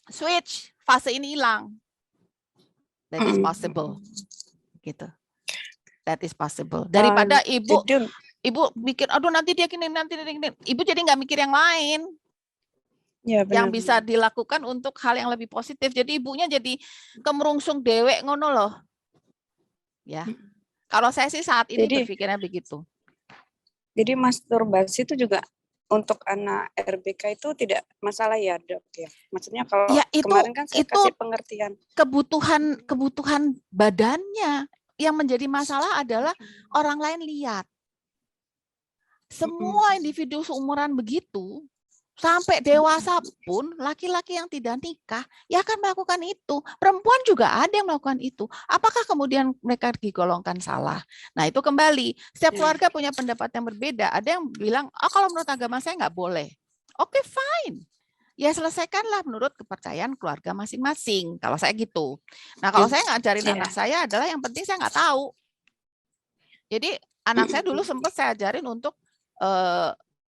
switch, fase ini hilang. That is possible. Gitu. That is possible. Daripada ibu mikir, aduh nanti dia gini, ibu jadi nggak mikir yang lain. Ya, yang bisa dilakukan untuk hal yang lebih positif. Jadi ibunya jadi kemerungsung dewek ngono loh. Ya. Kalau saya sih saat ini berpikirnya begitu. Jadi masturbasi itu juga untuk anak RBK itu tidak masalah ya, Dok ya. Maksudnya kalau ya, kemarin kan saya kasih pengertian. Kebutuhan badannya. Yang menjadi masalah adalah orang lain lihat. Semua individu seumuran begitu, sampai dewasa pun, laki-laki yang tidak nikah, ya akan melakukan itu. Perempuan juga ada yang melakukan itu. Apakah kemudian mereka digolongkan salah? Nah itu kembali, setiap keluarga punya pendapat yang berbeda. Ada yang bilang, kalau menurut agama saya nggak boleh. Oke, fine. Ya selesaikanlah menurut kepercayaan keluarga masing-masing. Kalau saya gitu. Nah kalau saya ngajarin anak saya adalah yang penting saya nggak tahu. Jadi anak saya dulu sempat saya ajarin untuk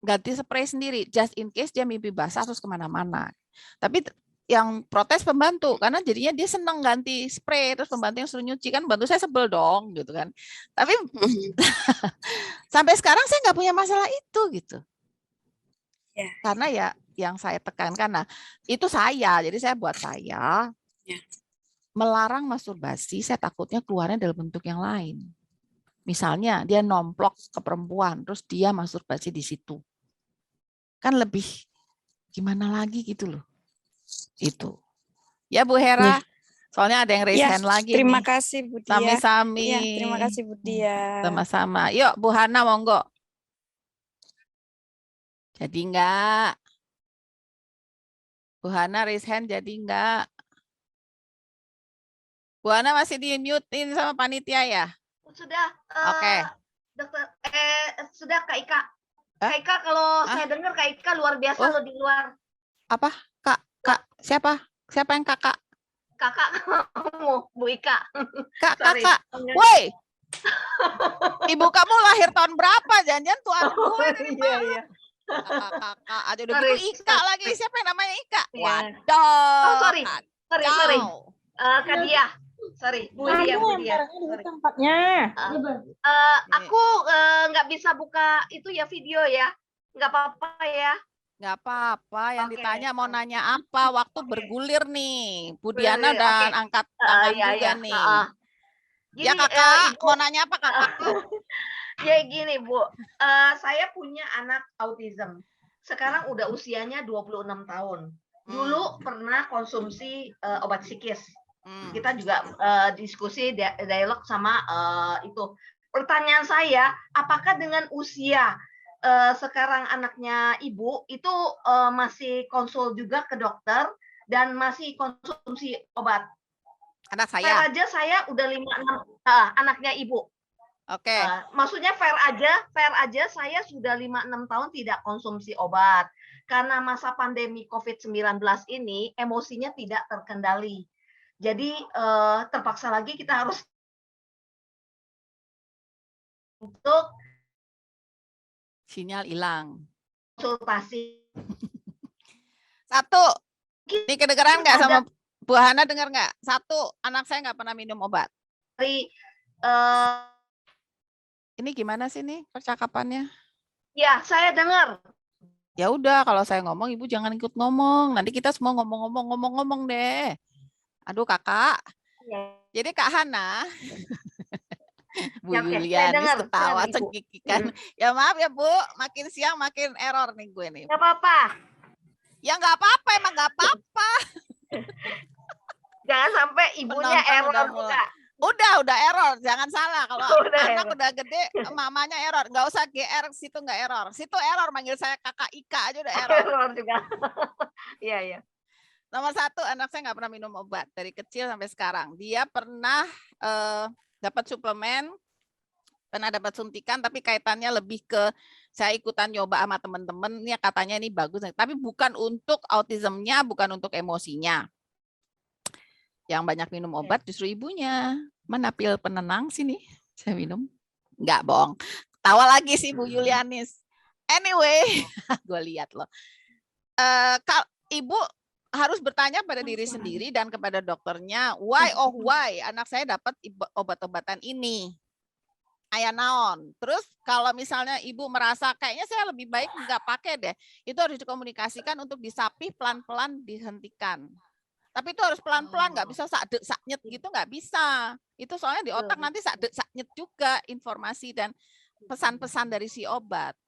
ganti spray sendiri. Just in case dia mimpi basah terus kemana-mana. Tapi yang protes pembantu. Karena jadinya dia senang ganti spray. Terus pembantu yang suruh nyuci. Kan pembantu saya sebel dong. Gitu kan. Tapi sampai sekarang saya nggak punya masalah itu gitu. Karena ya yang saya tekankan, nah itu jadi saya buat melarang masturbasi, saya takutnya keluarnya dalam bentuk yang lain. Misalnya dia nomplok ke perempuan, terus dia masturbasi di situ. Kan lebih gimana lagi gitu loh. Itu. Ya Bu Hera, soalnya ada yang raise hand lagi. Terima kasih Bu Dia. Sami-sami. Ya, terima kasih Bu Dia. Sama-sama. Yuk Bu Hana monggo. Jadi enggak? Bu Hana raise hand jadi enggak? Bu Hana masih di-mute-in sama panitia ya? Sudah, Oke. dokter, sudah Kak Ika. Hah? Kak Ika kalau Hah? saya dengar Kak Ika luar biasa Oh. loh di luar. Apa? Kak, siapa? Siapa yang kakak? Kakak kamu, Bu Ika. Kak, Sorry. kakak. Woi! Ibu kamu lahir tahun berapa? Jangan-jangan tuan gue dari Iya, mana? iya. Kakak, ada udah Sorry, gitu Ika sorry. lagi. Siapa yang namanya Ika? Iya. Waduh. Oh, sorry. Sorry. kacau. Kak Dia. Sorry, Bu Dia, Bu Dia. Sorry. Tempatnya. Aku nggak bisa buka itu ya video ya. Nggak apa-apa ya. Nggak apa-apa, yang Oke. ditanya mau nanya apa, waktu Oke. bergulir nih. Bu Bergulir, Diana dan oke. angkat tangan Iya, juga iya. nih. Gini, Ya kakak, Ibu, mau nanya apa kakak? ya gini Bu, saya punya anak autism. Sekarang udah usianya 26 tahun. Dulu pernah konsumsi obat psikis. Kita juga diskusi dialog sama itu. Pertanyaan saya, apakah dengan usia sekarang anaknya Ibu itu masih konsul juga ke dokter dan masih konsumsi obat? Anak Fair saya. aja saya udah 5-6 anaknya Ibu. Oke. Maksudnya fair aja saya sudah 5-6 tahun tidak konsumsi obat. Karena masa pandemi COVID-19 ini emosinya tidak terkendali. Jadi terpaksa lagi kita harus untuk Sinyal hilang. konsultasi. Satu. Ini kedengeran nggak sama Ada- Bu Hana, dengar nggak? Satu, anak saya nggak pernah minum obat. Dari Ini gimana sih nih percakapannya? ya saya dengar. Ya udah, kalau saya ngomong, Ibu jangan ikut ngomong. Nanti kita semua ngomong deh. Aduh kakak. Ya. Jadi Kak Hana, Bu Ya, oke, saya Yulianis dengar, ketawa silakan, Ibu. cekikikan. Ya maaf ya Bu, makin siang makin error nih gue nih. Nggak apa-apa. Ya nggak apa-apa, emang nggak apa-apa. Jangan sampai ibunya Penonton error udah mulai. juga. Udah error, jangan salah. Kalau Udah anak error. udah gede, mamanya error. Nggak usah GR, situ nggak error. Situ error, manggil saya kakak Ika aja udah error. Error juga. Iya, iya. Nomor satu, anak saya nggak pernah minum obat dari kecil sampai sekarang. Dia pernah dapat suplemen, pernah dapat suntikan, tapi kaitannya lebih ke saya ikutan nyoba sama teman-teman. Ini katanya ini bagus, tapi bukan untuk autismnya, bukan untuk emosinya. Yang banyak minum obat justru ibunya. Mana pil penenang sini? Saya minum. Nggak bohong. Tawa lagi sih Bu Yulianis. Anyway, gue lihat loh. Ibu harus bertanya pada diri sendiri dan kepada dokternya, why anak saya dapat obat-obatan ini. Ayah naon. Terus kalau misalnya ibu merasa kayaknya saya lebih baik nggak pakai deh, itu harus dikomunikasikan untuk disapih pelan-pelan dihentikan. Tapi itu harus pelan-pelan, nggak bisa saknyet gitu, nggak bisa. Itu soalnya di otak nanti saknyet juga informasi dan pesan-pesan dari si obat.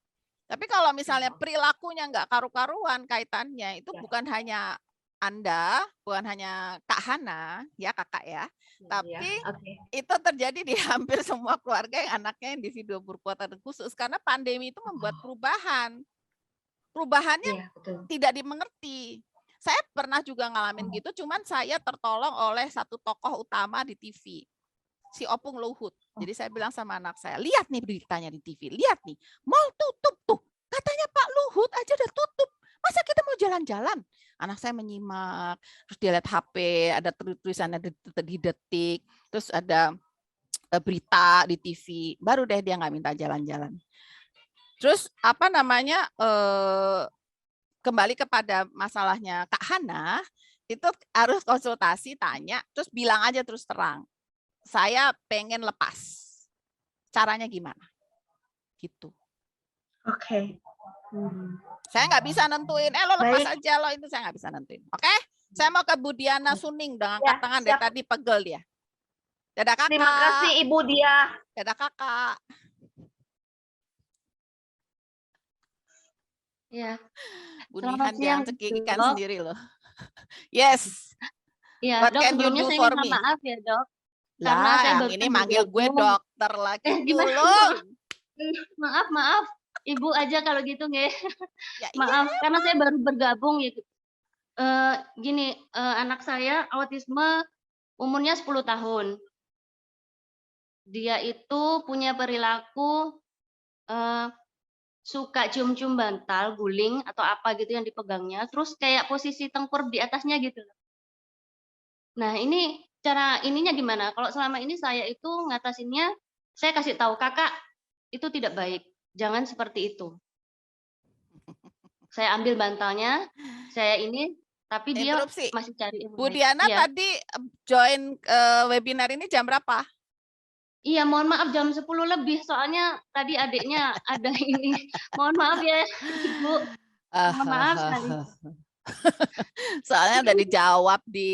Tapi kalau misalnya perilakunya nggak karu-karuan kaitannya, itu bukan hanya Anda, bukan hanya Kak Hana, ya kakak ya, tapi itu terjadi di hampir semua keluarga yang anaknya individu berkebutuhan khusus karena pandemi itu membuat perubahan. Perubahannya tidak dimengerti. Saya pernah juga ngalamin gitu, cuman saya tertolong oleh satu tokoh utama di TV, si Opung Luhut. Jadi saya bilang sama anak saya, lihat nih beritanya di TV, lihat nih, mal tutup tuh, katanya Pak Luhut aja udah tutup, masa kita mau jalan-jalan? Anak saya menyimak, terus dia lihat HP, ada tulisannya di Detik, terus ada berita di TV, baru deh dia nggak minta jalan-jalan. Terus apa namanya, kembali kepada masalahnya Kak Hana, itu harus konsultasi, tanya, terus bilang aja terus terang, saya pengen lepas. Caranya gimana? Gitu. Oke. Saya nggak bisa nentuin, lo lepas aja lo, itu saya nggak bisa nentuin. Oke? Saya mau ke Bu Diana Suning dengan angkat tangan dari tadi pegel dia. Dadah kakak. Terima kasih Ibu Dia. Dadah kakak. Ya. Bu Nihan jangan cekikikan sendiri loh. Yes. Iya, What Dok, can you sebelumnya do saya for minta me? maaf ya, Dok. Karena Lah, saya yang baru ini manggil gue bergabung. dokter lagi. Gimana? Julung. Maaf. Ibu aja kalau gitu, nggih. Ya, Maaf, karena saya baru bergabung ya. Gini, anak saya autisme umurnya 10 tahun. Dia itu punya perilaku suka cium-cium bantal, guling atau apa gitu yang dipegangnya, terus kayak posisi tengkur di atasnya gitu. Nah, ini cara ininya gimana? Kalau selama ini saya itu ngatasinnya, saya kasih tahu, "Kakak, itu tidak baik. Jangan seperti itu." Saya ambil bantalnya, saya ini, tapi dia Interupsi. masih cari yang Bu lain. Diana Iya. tadi join webinar ini jam berapa? Iya, mohon maaf jam 10 lebih, soalnya tadi adiknya ada ini. Mohon maaf ya, Ibu. Mohon maaf sekali. Soalnya udah dijawab di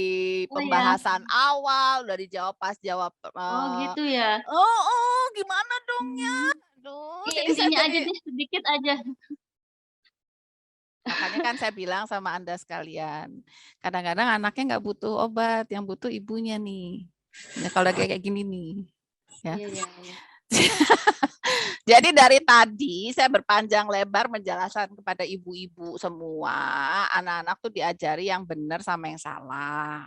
Oh ya. pembahasan awal, udah dijawab pas jawab. Oh gitu ya. Gimana dong ya? Aduh, Iya, jadi saya intinya aja jadi deh, sedikit aja. makanya kan saya bilang sama Anda sekalian, kadang-kadang anaknya nggak butuh obat, yang butuh ibunya nih. Nah, kalau udah kayak gini nih, ya. Iya, iya, iya. Jadi dari tadi saya berpanjang lebar menjelaskan kepada ibu-ibu semua, anak-anak tuh diajari yang benar sama yang salah.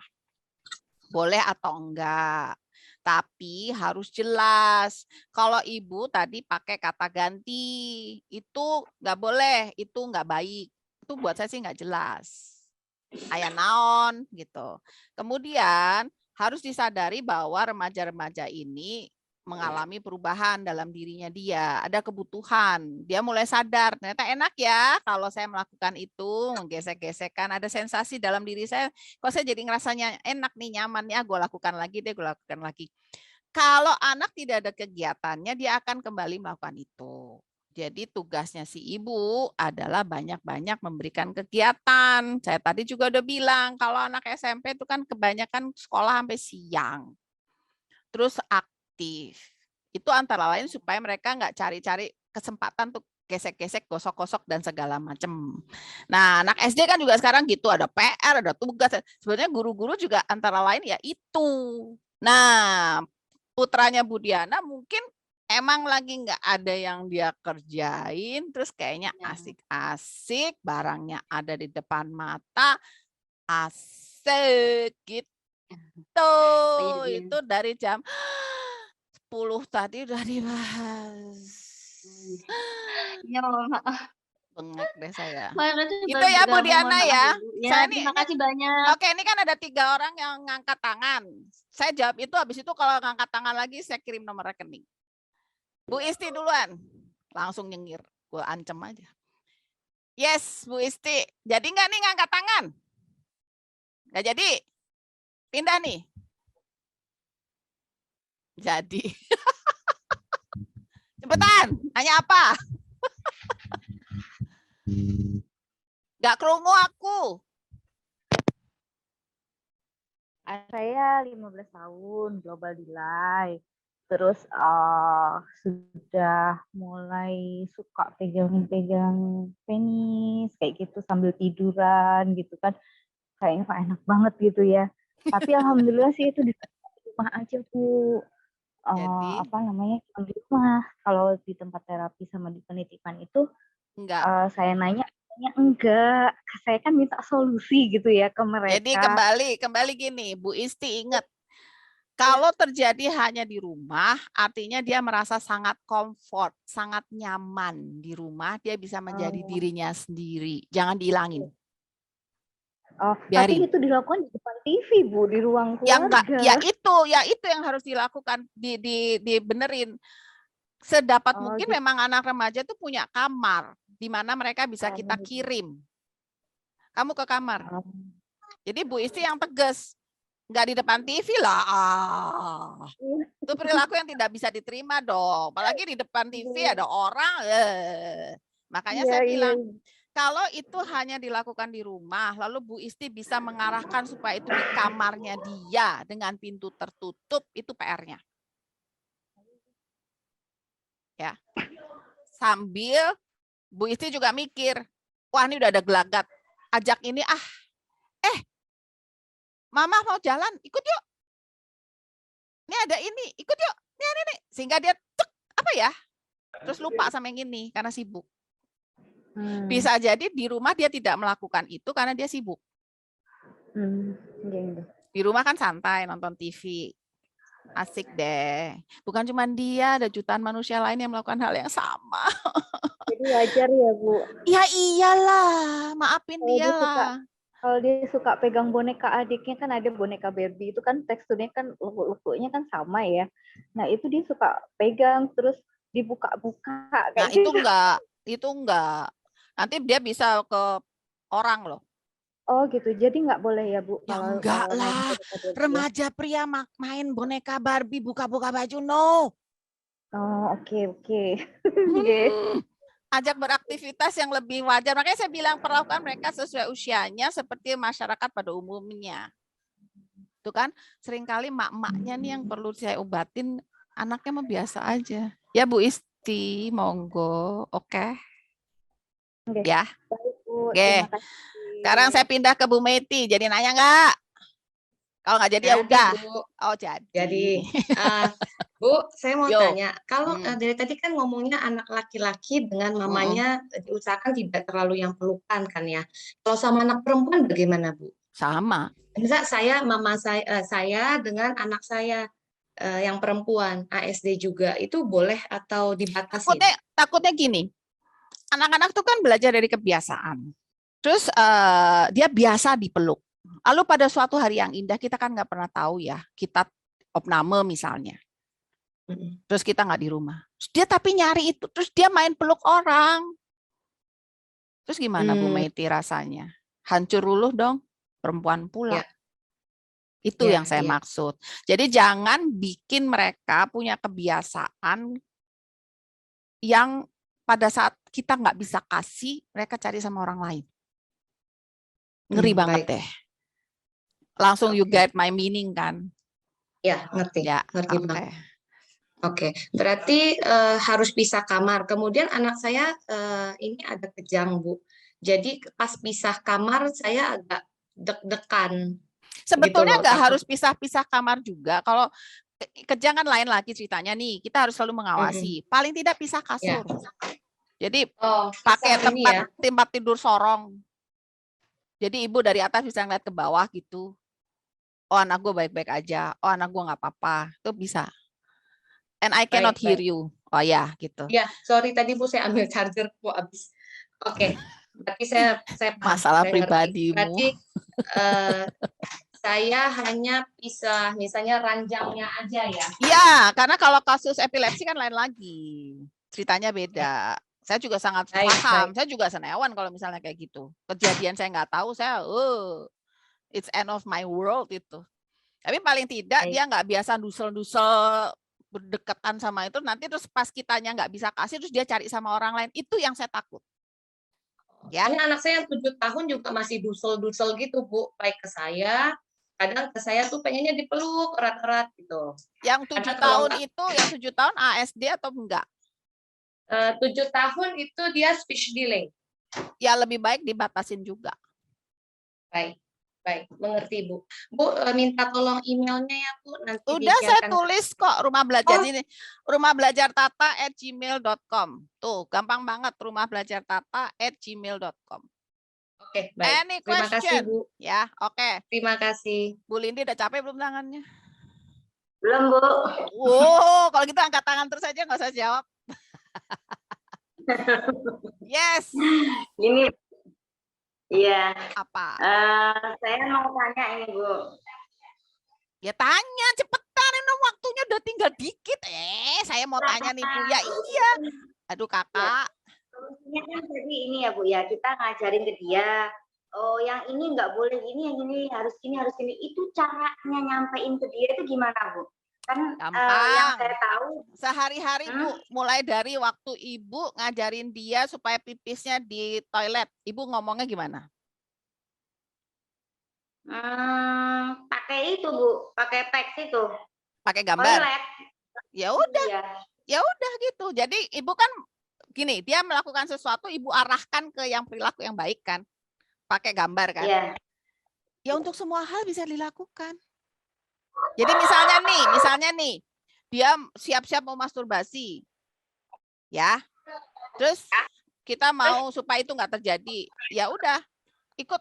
Boleh atau enggak. Tapi harus jelas. Kalau ibu tadi pakai kata ganti, itu nggak boleh, itu nggak baik. Itu buat saya sih nggak jelas. Ayah naon gitu. Kemudian harus disadari bahwa remaja-remaja ini mengalami perubahan dalam dirinya dia, ada kebutuhan, dia mulai sadar, ternyata enak ya kalau saya melakukan itu, menggesek-gesekkan, ada sensasi dalam diri saya, kok saya jadi ngerasanya enak nih, nyaman ya, gue lakukan lagi deh, gue lakukan lagi. Kalau anak tidak ada kegiatannya, dia akan kembali melakukan itu. Jadi tugasnya si ibu adalah banyak-banyak memberikan kegiatan. Saya tadi juga udah bilang, kalau anak SMP itu kan kebanyakan sekolah sampai siang. Terus aktif. Itu antara lain supaya mereka nggak cari-cari kesempatan untuk gesek-gesek, gosok-gosok, dan segala macam. Nah, anak SD kan juga sekarang gitu, ada PR, ada tugas. Sebenarnya guru-guru juga antara lain ya itu. Nah, putranya Bu Diana mungkin emang lagi nggak ada yang dia kerjain, terus kayaknya asik-asik, barangnya ada di depan mata, asik gitu. Itu dari jam 10 tadi udah dibahas. Ya, maaf. Bengek deh saya. Itu Itu ya Bu Diana ya. Ya, terima kasih banyak. Oke, ini kan ada 3 orang yang ngangkat tangan. Saya jawab itu, habis itu kalau ngangkat tangan lagi saya kirim nomor rekening. Bu Isti duluan. Langsung nyengir. Gue ancam aja. Yes, Bu Isti. Jadi nggak nih ngangkat tangan? Nggak jadi? Pindah nih. Jadi. Cepetan, nanya apa? Nggak kerungu aku. Saya 15 tahun, global delay. Terus sudah mulai suka pegang-pegang penis kayak gitu sambil tiduran gitu kan, kayaknya kok enak banget gitu ya. Tapi alhamdulillah sih itu di rumah aja Bu. Apa namanya, di rumah. Kalau di tempat terapi sama di penitipan itu enggak. Saya nanya enggak. Saya kan minta solusi gitu ya ke mereka. Jadi kembali gini, Bu Isti ingat. Kalau terjadi hanya di rumah, artinya dia merasa sangat comfort, sangat nyaman di rumah, dia bisa menjadi dirinya sendiri. Jangan dihilangin. Tapi itu dilakukan di depan TV, Bu, di ruang keluarga. Ya itu yang harus dilakukan, dibenerin. Sedapat mungkin gitu. Memang anak remaja itu punya kamar, di mana mereka bisa kita kirim. Kamu ke kamar. Jadi Bu Isti yang tegas. Nggak di depan TV lah. Itu perilaku yang tidak bisa diterima dong. Apalagi di depan TV ada orang. Makanya saya bilang, kalau itu hanya dilakukan di rumah, lalu Bu Isti bisa mengarahkan supaya itu di kamarnya dia dengan pintu tertutup, itu PR-nya. Ya. Sambil Bu Isti juga mikir, wah ini udah ada gelagat. Ajak ini Mama mau jalan, ikut yuk. Ini ada ini, ikut yuk. Ini. Sehingga dia apa ya? Terus lupa sama yang ini karena sibuk. Bisa jadi di rumah dia tidak melakukan itu karena dia sibuk. Iya. Di rumah kan santai nonton TV. Asik deh. Bukan cuma dia, ada jutaan manusia lain yang melakukan hal yang sama. Jadi wajar ya, Bu. Ya iyalah, maafin dia lah. Kalau dia suka pegang boneka adiknya, kan ada boneka Barbie, itu kan teksturnya kan lekuk-lekuknya kan sama ya. Nah, itu dia suka pegang terus dibuka-buka Nah, kayak itu gitu. enggak. Nanti dia bisa ke orang loh. Oh gitu, jadi nggak boleh ya, Bu? Ya Kalau enggak main lah, boneka Barbie ya? remaja pria main boneka Barbie buka-buka baju, no. Oh, oke. Ajak beraktivitas yang lebih wajar. Makanya saya bilang perlakukan mereka sesuai usianya seperti masyarakat pada umumnya. Itu kan seringkali mak-maknya nih yang perlu saya obatin, anaknya mah biasa aja. Ya Bu Isti, monggo. Oke. Ya. Baik, Bu. Oke. Terima kasih. Sekarang saya pindah ke Bu Meti. Jadi nanya nggak? Kalau nggak jadi ya udah. Bu. Oh jadi. Jadi, Bu, saya mau Yo. tanya, kalau dari tadi kan ngomongnya anak laki-laki dengan mamanya diusahakan tidak terlalu yang pelukan kan ya. Kalau sama anak perempuan bagaimana, Bu? Sama. Misal saya dengan anak saya yang perempuan ASD juga, itu boleh atau dibatasi? Takutnya gini, anak-anak tuh kan belajar dari kebiasaan. Terus dia biasa dipeluk. Lalu pada suatu hari yang indah kita kan nggak pernah tahu ya, kita opname misalnya. Terus kita nggak di rumah. Terus dia tapi nyari itu, terus dia main peluk orang. Terus gimana Bu Maiti rasanya? Hancur luluh dong, perempuan pula. Ya. Itu yang saya maksud. Jadi jangan bikin mereka punya kebiasaan yang pada saat kita nggak bisa kasih, mereka cari sama orang lain. Ngeri banget deh. Langsung you get my meaning kan? Ya, ngerti. Ya, ngerti banget. Oke, berarti harus pisah kamar. Kemudian anak saya ini ada kejang, Bu. Jadi pas pisah kamar saya agak deg-degan. Sebetulnya gitu nggak harus pisah-pisah kamar juga. Kalau kejang kan lain lagi ceritanya nih. Kita harus selalu mengawasi. Paling tidak pisah kasur. Jadi pakai tempat tidur sorong. Jadi ibu dari atas bisa ngeliat ke bawah gitu. Oh anak gue baik-baik aja. Oh anak gue nggak apa-apa. Itu bisa. And I cannot hear you. Oh ya, gitu. Ya, sorry tadi Bu saya ambil charger Bu habis. Oke, berarti saya masalah saya pribadimu. Berarti saya hanya bisa misalnya ranjangnya aja ya. Iya, karena kalau kasus epilepsi kan lain lagi. Ceritanya beda. Saya juga sangat paham. Saya juga senewan kalau misalnya kayak gitu. Kejadian saya nggak tahu, saya it's end of my world itu. Tapi paling tidak dia nggak biasa dusel-dusel berdekatan sama itu, nanti terus pas kitanya nggak bisa kasih terus dia cari sama orang lain, itu yang saya takut. Ya. Karena anak saya yang 7 tahun juga masih dusel-dusel gitu Bu, baik ke saya, kadang ke saya tuh pengennya dipeluk erat-erat gitu. Yang 7 tahun itu, yang 7 tahun ASD atau enggak? 7 tahun itu dia speech delay. Ya lebih baik dibatasin juga. Baik, mengerti Bu. Bu minta tolong emailnya ya Bu. Nanti udah saya tulis kok Rumah Belajar ini. rumahbelajartata@gmail.com. Tuh gampang banget rumahbelajartata@gmail.com. Oke, baik. Any Terima kasih Bu. Ya, oke. Terima kasih. Bu Lindi udah capek belum tangannya? Belum Bu. Wow, kalau gitu angkat tangan terus aja nggak usah jawab. Yes. Ini. Iya. Apa? Saya mau tanya ini Bu. Ya tanya cepetan, ini waktunya udah tinggal dikit. Saya mau tanya nih Bu. Ya iya. Aduh kakak. Solusinya kan tadi ini ya Bu ya, kita ngajarin ke dia. Oh yang ini nggak boleh ini, yang ini harus ini harus ini. Itu caranya nyampein ke dia itu gimana Bu? Kan yang saya tahu sehari-hari Bu, mulai dari waktu Ibu ngajarin dia supaya pipisnya di toilet, Ibu ngomongnya gimana? Pakai itu Bu, pakai teks itu. Pakai gambar. Toilet. Ya udah, iya. Ya udah gitu. Jadi Ibu kan gini, dia melakukan sesuatu, Ibu arahkan ke yang perilaku yang baik kan, pakai gambar kan. Iya. Ya untuk semua hal bisa dilakukan. Jadi misalnya nih, dia siap-siap mau masturbasi, ya. Terus kita mau supaya itu nggak terjadi, ya udah ikut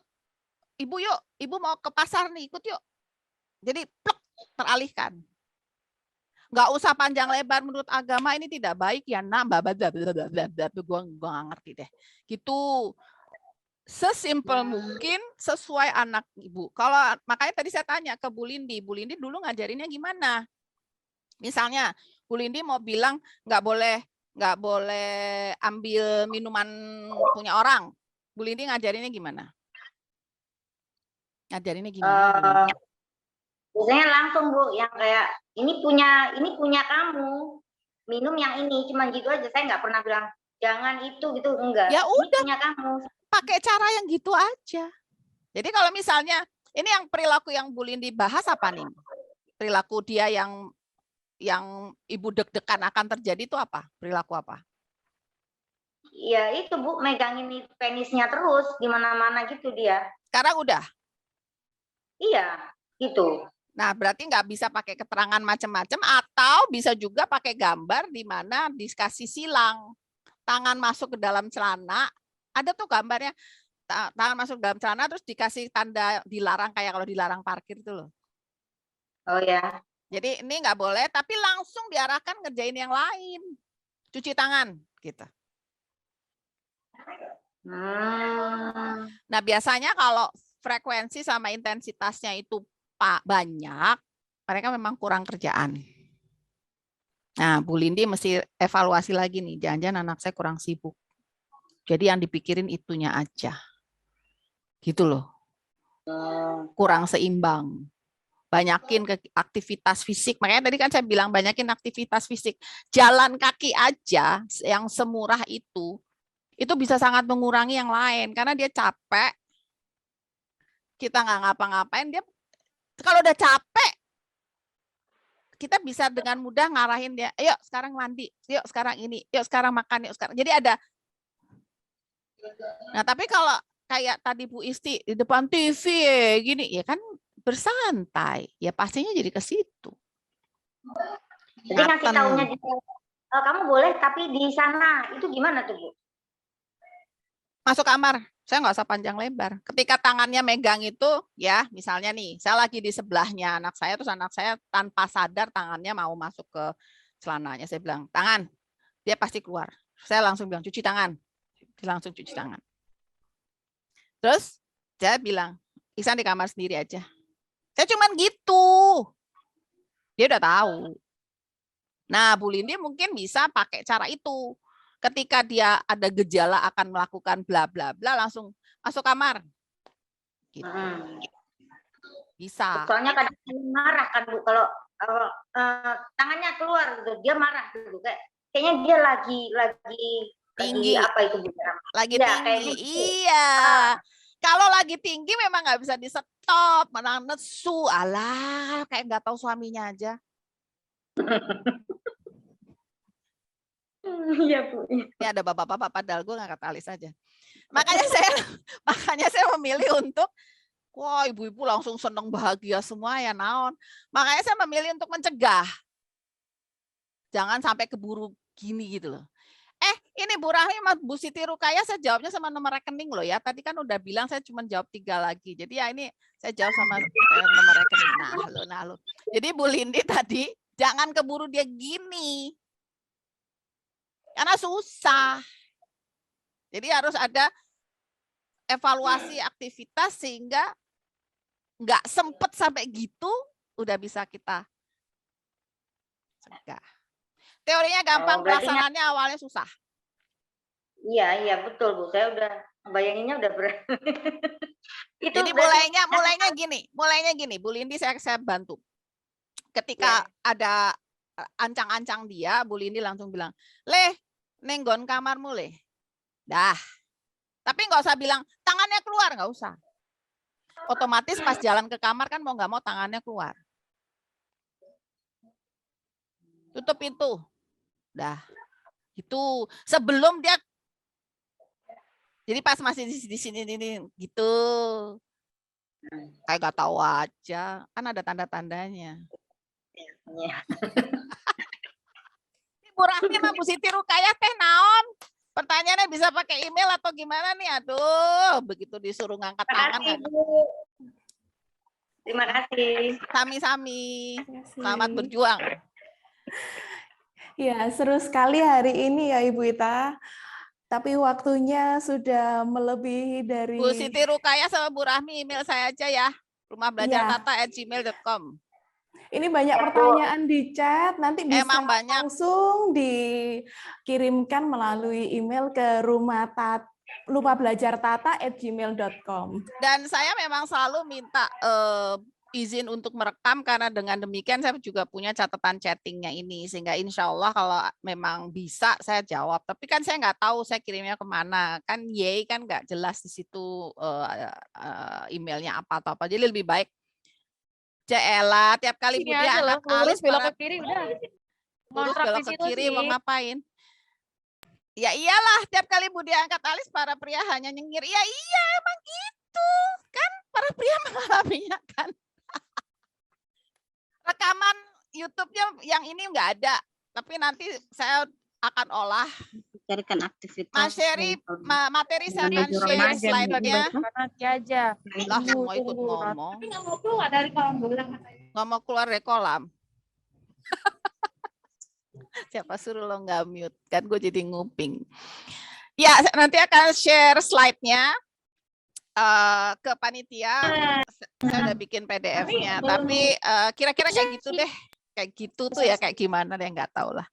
Ibu yuk, ibu mau ke pasar nih, ikut yuk. Jadi plek, teralihkan. Nggak usah panjang lebar, menurut agama ini tidak baik ya nak, gue nggak ngerti deh. Gitu. Sesimpel mungkin sesuai anak ibu. Kalau makanya tadi saya tanya ke Bu Lindi dulu ngajarinnya gimana? Misalnya Bu Lindi mau bilang nggak boleh ambil minuman punya orang. Bu Lindi ngajarinnya gimana? Ngajarinnya gimana? Biasanya langsung Bu, yang kayak ini punya kamu, minum yang ini, cuma gitu aja. Saya nggak pernah bilang jangan itu gitu, enggak. Ya ini udah, punya kamu. Pakai cara yang gitu aja. Jadi kalau misalnya ini yang perilaku yang Bu Lindi bahas apa nih? Perilaku dia yang ibu deg-degan akan terjadi itu apa? Perilaku apa? Ya itu Bu, megangin penisnya terus di mana-mana gitu dia. Sekarang udah? Iya, gitu. Nah, berarti nggak bisa pakai keterangan macam-macam, atau bisa juga pakai gambar di mana dikasih silang. Tangan masuk ke dalam celana, ada tuh gambarnya, tangan masuk dalam celana terus dikasih tanda dilarang, kayak kalau dilarang parkir itu loh. Oh ya. Jadi ini nggak boleh, tapi langsung diarahkan ngerjain yang lain. Cuci tangan, gitu. Nah, biasanya kalau frekuensi sama intensitasnya itu banyak, mereka memang kurang kerjaan. Nah, Bu Lindi mesti evaluasi lagi nih, jangan-jangan anak saya kurang sibuk. Jadi yang dipikirin itunya aja. Gitu loh. Kurang seimbang. Banyakin ke aktivitas fisik. Makanya tadi kan saya bilang banyakin aktivitas fisik. Jalan kaki aja yang semurah itu bisa sangat mengurangi yang lain. Karena dia capek, kita nggak ngapa-ngapain, dia kalau udah capek, kita bisa dengan mudah ngarahin dia, ayo sekarang mandi, yuk sekarang ini, yuk sekarang makan, yuk sekarang. Jadi ada. Nah, tapi kalau kayak tadi Bu Isti di depan TV gini, ya kan bersantai, ya pastinya jadi ke situ. Jadi ngasih taunya kamu boleh, tapi di sana itu gimana tuh Bu? Masuk kamar, saya nggak usah panjang lebar. Ketika tangannya megang itu, ya misalnya nih, saya lagi di sebelahnya anak saya, terus anak saya tanpa sadar tangannya mau masuk ke celananya. Saya bilang, tangan, dia pasti keluar. Saya langsung bilang, cuci tangan. Dia langsung cuci tangan. Terus saya bilang, Ihsan di kamar sendiri aja. Saya cuman gitu. Dia udah tahu. Nah, Bu Lindi mungkin bisa pakai cara itu. Ketika dia ada gejala akan melakukan bla bla bla, langsung masuk kamar. Gitu. Bisa. Soalnya kadang marah kan Bu, kalau tangannya keluar gitu, dia marah gitu, kayaknya dia lagi tinggi. Apa itu Bu? Lagi ya, tinggi. Iya. Kalau lagi tinggi memang nggak bisa di stop, menang nesu, alah kayak nggak tahu suaminya aja. Iya Bu. Ini ada bapak-bapak padahal gue ngangkat alis aja. Makanya saya memilih untuk, wah ibu-ibu langsung seneng bahagia semua ya naon. Makanya saya memilih untuk mencegah. Jangan sampai keburu gini gitu loh. Ini Bu Rahmi sama Bu Siti Rukaya saya jawabnya sama nomor rekening loh ya. Tadi kan udah bilang saya cuma jawab 3 lagi. Jadi ya ini saya jawab sama nomor rekening. Nah lo. Jadi Bu Lindi tadi jangan keburu dia gini. Karena susah. Jadi harus ada evaluasi aktivitas sehingga nggak sempet sampai gitu, udah bisa kita cegah. Teorinya gampang, pelaksanaannya awalnya susah. Iya betul Bu. Saya udah bayanginnya udah berat. Jadi mulainya gini, Bu Lindi saya bantu. Ketika ada ancang-ancang dia, Bu Lindi langsung bilang, Leh, nenggon kamarmu Leh. Dah. Tapi nggak usah bilang, tangannya keluar, nggak usah. Otomatis pas jalan ke kamar kan mau nggak mau tangannya keluar. Tutup pintu. Dah. Itu sebelum dia, jadi pas masih di sini gitu. Kayak nggak tahu aja, kan ada tanda-tandanya. Bu Rahmi sama Bu Siti Rukaya teh naon? Pertanyaannya bisa pakai email atau gimana nih? Aduh, begitu disuruh ngangkat tangan. Terima kasih, Bu. Terima kasih. Sami-sami. Selamat berjuang. Ya, seru sekali hari ini ya Ibu Ita. Tapi waktunya sudah melebihi dari... Bu Siti Rukaya sama Bu Rahmi, email saya aja ya. rumahbelajartata@gmail.com. Ini banyak pertanyaan di chat, nanti bisa langsung dikirimkan melalui email ke rumahbelajartata@gmail.com. Dan saya memang selalu minta izin untuk merekam karena dengan demikian saya juga punya catatan chattingnya ini, sehingga insya Allah kalau memang bisa saya jawab. Tapi kan saya nggak tahu saya kirimnya kemana, kan kan nggak jelas di situ emailnya apa atau apa. Jadi lebih baik Jaela tiap kali Bu Dia angkat alis belok ke kiri udah. lurus belok ke kiri mau ngapain? Ya iyalah, tiap kali Bu Dia angkat alis para pria hanya nyengir. Ya iya emang gitu kan, para pria mengalaminya kan. Rekaman YouTube-nya yang ini nggak ada, tapi nanti saya akan olah. Carikan aktivitas. Mas Sherry, materi saya akan share slide-nya. aja. Lah, mau ikut ngomong. Tapi nggak mau keluar dari kolam bola. Nggak mau keluar dari kolam. Siapa suruh lo nggak mute? Kan gue jadi nguping. Ya, nanti akan share slide-nya ke panitia. Saya udah bikin PDF-nya. Tapi kira-kira kayak gitu deh. Kayak gitu tuh ya kayak gimana deh, nggak tahu lah.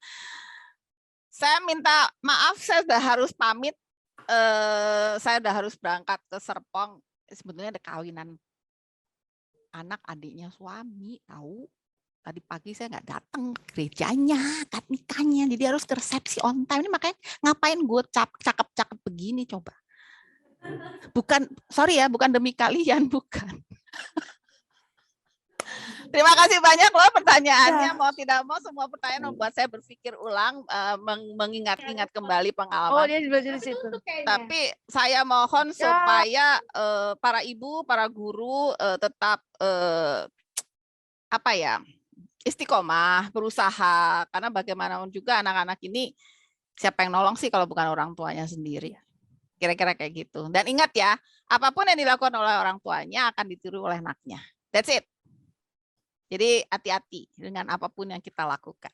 Saya minta maaf, saya udah harus pamit. Saya udah harus berangkat ke Serpong. Sebetulnya ada kawinan anak adiknya suami, tahu. Tadi pagi saya nggak datang gerejanya, akad nikahnya. Jadi harus ke resepsi on time. Ini makanya ngapain gue cakep-cakep begini coba. Bukan, sorry ya, bukan demi kalian, bukan. Terima kasih banyak loh pertanyaannya. Ya. Mau tidak mau semua pertanyaan membuat saya berpikir ulang, mengingat-ingat kembali pengalaman. Oh, dia di situ. Tapi saya mohon supaya para ibu, para guru tetap istiqomah, berusaha. Karena bagaimanapun juga anak-anak ini siapa yang nolong sih kalau bukan orang tuanya sendiri. Kira-kira kayak gitu. Dan ingat ya, apapun yang dilakukan oleh orang tuanya akan ditiru oleh anaknya. That's it. Jadi hati-hati dengan apapun yang kita lakukan.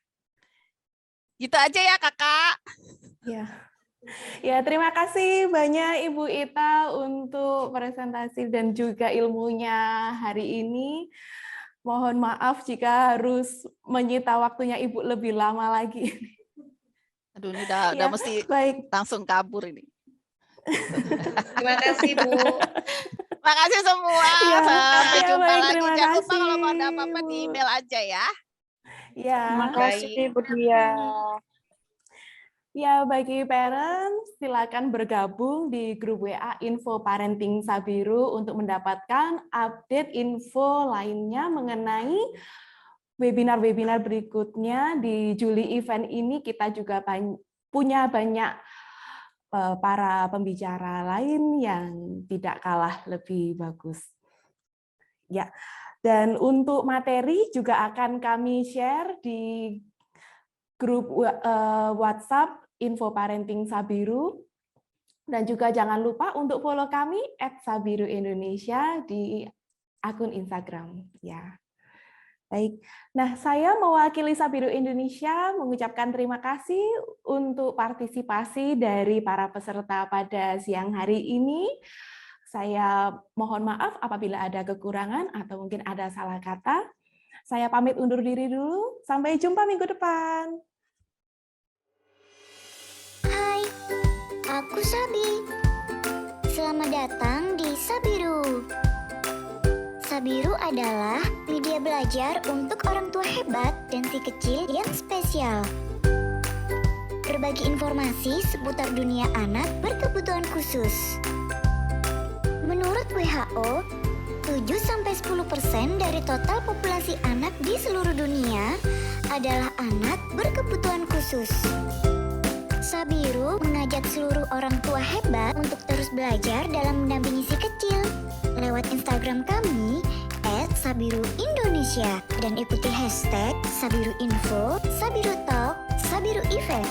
Gitu aja ya kakak. Ya, terima kasih banyak Ibu Ita untuk presentasi dan juga ilmunya hari ini. Mohon maaf jika harus menyita waktunya Ibu lebih lama lagi. Aduh, ini udah mesti langsung kabur ini. Terima kasih Bu. Terima kasih semua. Sampai jumpa lagi. Terima Jangan lupa kasih. kalau mau ada apa-apa di email aja ya. Ya. Terima kasih Bu Dia. Ya, bagi parents, silakan bergabung di grup WA Info Parenting Sabiru untuk mendapatkan update info lainnya mengenai webinar-webinar berikutnya. Di Juli event ini kita juga punya banyak para pembicara lain yang tidak kalah lebih bagus. Ya, dan untuk materi juga akan kami share di grup WhatsApp Info Parenting Sabiru. Dan juga jangan lupa untuk follow kami @sabiruindonesia di akun Instagram. Ya. Baik, nah saya mewakili Sabiru Indonesia mengucapkan terima kasih untuk partisipasi dari para peserta pada siang hari ini. Saya mohon maaf apabila ada kekurangan atau mungkin ada salah kata. Saya pamit undur diri dulu, sampai jumpa minggu depan. Hai, aku Sabi. Selamat datang di Sabiru. Sabiru adalah media belajar untuk orang tua hebat dan si kecil yang spesial. Berbagi informasi seputar dunia anak berkebutuhan khusus. Menurut WHO, 7-10% dari total populasi anak di seluruh dunia adalah anak berkebutuhan khusus. Sabiru mengajak seluruh orang tua hebat untuk terus belajar dalam mendampingi si kecil. Lewat Instagram kami @sabiruindonesia dan ikuti hashtag Sabiru Info, Sabiru Talk, Sabiru Event.